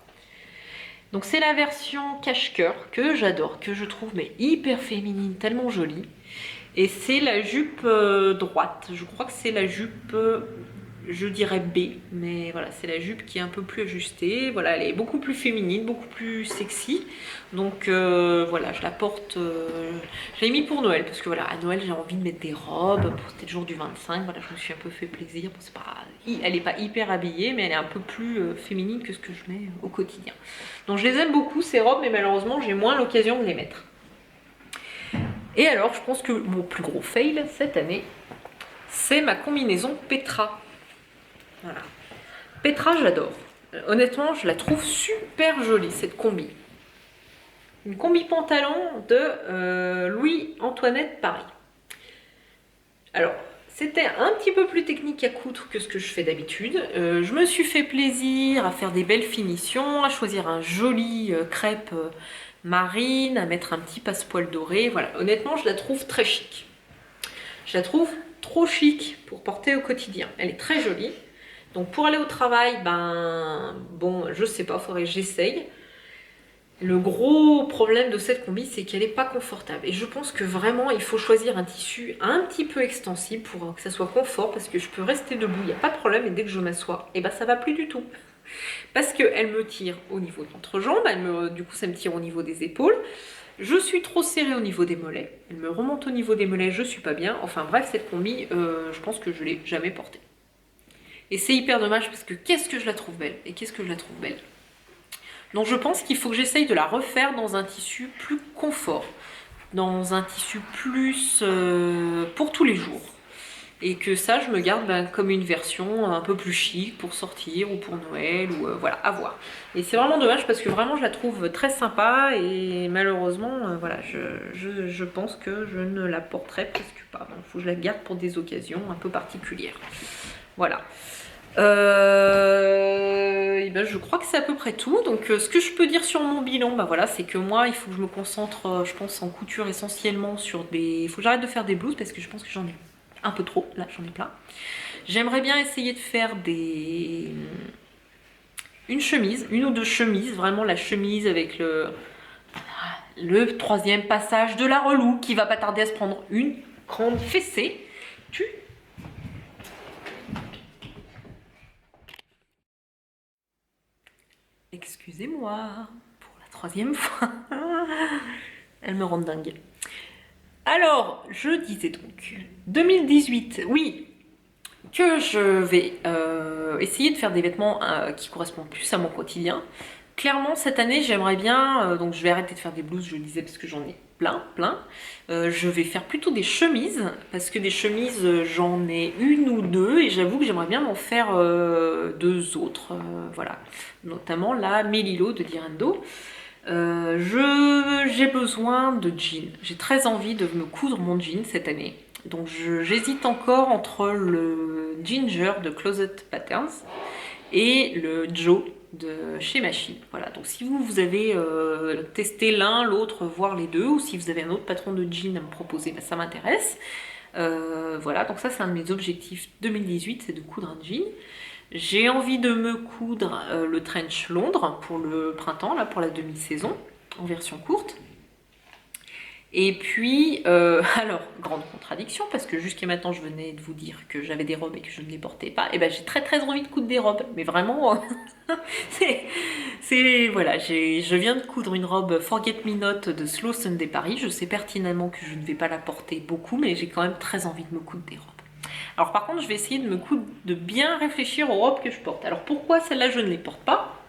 Donc, c'est la version cache-cœur que j'adore, que je trouve mais hyper féminine, tellement jolie. Et c'est la jupe droite. Je crois que c'est la jupe, je dirais B. Mais voilà, c'est la jupe qui est un peu plus ajustée. Voilà, elle est beaucoup plus féminine, beaucoup plus sexy. Donc voilà, je la porte. Je l'ai mis pour Noël parce que voilà, à Noël j'ai envie de mettre des robes. C'était le jour du 25. Voilà, je me suis un peu fait plaisir. Bon, c'est pas, elle n'est pas hyper habillée, mais elle est un peu plus féminine que ce que je mets au quotidien. Donc je les aime beaucoup ces robes, mais malheureusement j'ai moins l'occasion de les mettre. Et alors, je pense que mon plus gros fail cette année, c'est ma combinaison Petra. Voilà. Petra, j'adore. Honnêtement, je la trouve super jolie, cette combi. Une combi pantalon de Louis-Antoinette Paris. Alors, c'était un petit peu plus technique à coudre que ce que je fais d'habitude. Je me suis fait plaisir à faire des belles finitions, à choisir un joli crêpe marine, à mettre un petit passepoil doré. Voilà, honnêtement, je la trouve très chic. Je la trouve trop chic pour porter au quotidien. Elle est très jolie. Donc pour aller au travail, ben bon, je sais pas, faudrait que j'essaye. Le gros problème de cette combi, c'est qu'elle n'est pas confortable. Et je pense que vraiment, il faut choisir un tissu un petit peu extensible pour que ça soit confort, parce que je peux rester debout, il n'y a pas de problème, et dès que je m'assois, et ben ça va plus du tout. Parce qu'elle me tire au niveau de l'entrejambe, du coup ça me tire au niveau des épaules. Je suis trop serrée au niveau des mollets. Elle me remonte au niveau des mollets, je suis pas bien. Enfin bref, cette combi, je pense que je ne l'ai jamais portée. Et c'est hyper dommage parce que qu'est-ce que je la trouve belle. Et qu'est-ce que je la trouve belle. Donc je pense qu'il faut que j'essaye de la refaire dans un tissu plus confort. Dans un tissu plus pour tous les jours. et que ça je me garde comme une version un peu plus chic pour sortir ou pour Noël ou voilà, à voir. Et c'est vraiment dommage parce que vraiment je la trouve très sympa et malheureusement voilà, je pense que je ne la porterai presque pas. Donc il faut que je la garde pour des occasions un peu particulières. Voilà. Et ben je crois que c'est à peu près tout. Donc ce que je peux dire sur mon bilan, voilà, c'est que moi il faut que je me concentre, je pense en couture essentiellement sur des... Il faut que j'arrête de faire des blouses parce que je pense que j'en ai un peu trop, là j'en ai plein. J'aimerais bien essayer de faire une chemise, une ou deux chemises, vraiment la chemise avec le troisième passage de la reloue qui va pas tarder à se prendre une grande fessée. Excusez-moi pour la troisième fois. Elle me rend dingue. Alors, je disais donc 2018, oui, que je vais essayer de faire des vêtements qui correspondent plus à mon quotidien. Clairement, cette année, j'aimerais bien, donc je vais arrêter de faire des blouses, je le disais, parce que j'en ai plein. Je vais faire plutôt des chemises, parce que des chemises, j'en ai une ou deux, et j'avoue que j'aimerais bien m'en faire deux autres, voilà. Notamment la Melilo de Direndo. J'ai besoin de jeans. J'ai très envie de me coudre mon jean cette année. Donc j'hésite encore entre le Ginger de Closet Patterns et le Joe de chez Machine. Voilà, donc si vous avez testé l'un, l'autre, voire les deux, ou si vous avez un autre patron de jean à me proposer, ça m'intéresse. Voilà, donc ça c'est un de mes objectifs 2018, c'est de coudre un jean. J'ai envie de me coudre le trench Londres pour le printemps, là pour la demi-saison, en version courte. Et puis, alors, grande contradiction, parce que jusqu'à maintenant, je venais de vous dire que j'avais des robes et que je ne les portais pas. Et ben, j'ai très envie de coudre des robes, mais vraiment, voilà, je viens de coudre une robe Forget Me Not de Slow Sunday Paris. Je sais pertinemment que je ne vais pas la porter beaucoup, mais j'ai quand même très envie de me coudre des robes. Alors par contre, je vais essayer de bien réfléchir aux robes que je porte. Alors pourquoi celle-là, je ne les porte pas ?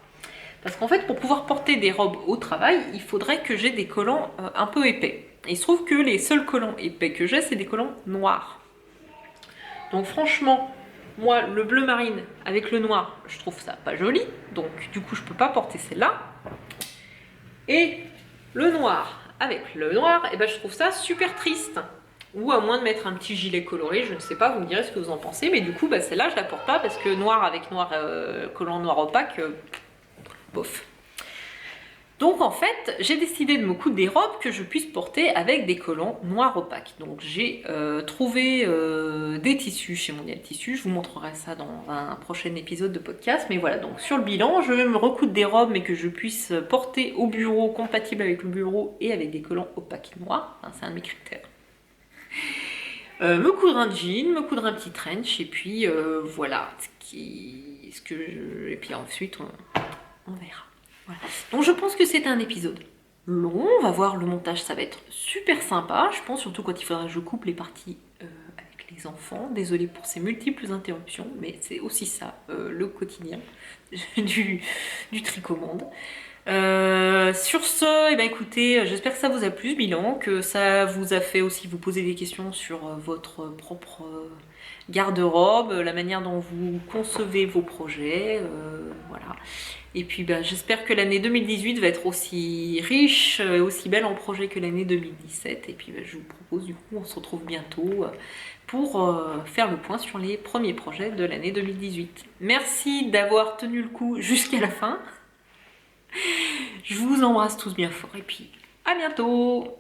Parce qu'en fait, pour pouvoir porter des robes au travail, il faudrait que j'ai des collants un peu épais. Et il se trouve que les seuls collants épais que j'ai, c'est des collants noirs. Donc franchement, moi, le bleu marine avec le noir, je trouve ça pas joli. Donc du coup, je peux pas porter celle-là. Et le noir avec le noir, et ben, je trouve ça super triste. Ou à moins de mettre un petit gilet coloré, je ne sais pas, vous me direz ce que vous en pensez. Mais du coup, celle-là, je la porte pas parce que noir avec noir, collant noir opaque, bof. Donc en fait, j'ai décidé de me coudre des robes que je puisse porter avec des collants noirs opaques. Donc j'ai trouvé des tissus chez Mondial Tissus, je vous montrerai ça dans un prochain épisode de podcast. Mais voilà, donc sur le bilan, je vais me recoudre des robes mais que je puisse porter au bureau, compatible avec le bureau et avec des collants opaques noirs. Enfin, c'est un de mes critères. Me coudre un jean, me coudre un petit trench et puis voilà. Et puis ensuite on verra. Voilà. Donc je pense que c'est un épisode long, on va voir le montage, ça va être super sympa, je pense, surtout quand il faudra que je coupe les parties avec les enfants. Désolée pour ces multiples interruptions, mais c'est aussi ça, le quotidien du tricommande. Sur ce, écoutez, j'espère que ça vous a plu ce bilan, que ça vous a fait aussi vous poser des questions sur votre propre garde-robe, la manière dont vous concevez vos projets, voilà. Et puis j'espère que l'année 2018 va être aussi riche, aussi belle en projets que l'année 2017. Et puis je vous propose du coup, on se retrouve bientôt pour faire le point sur les premiers projets de l'année 2018. Merci d'avoir tenu le coup jusqu'à la fin. Je vous embrasse tous bien fort et puis à bientôt!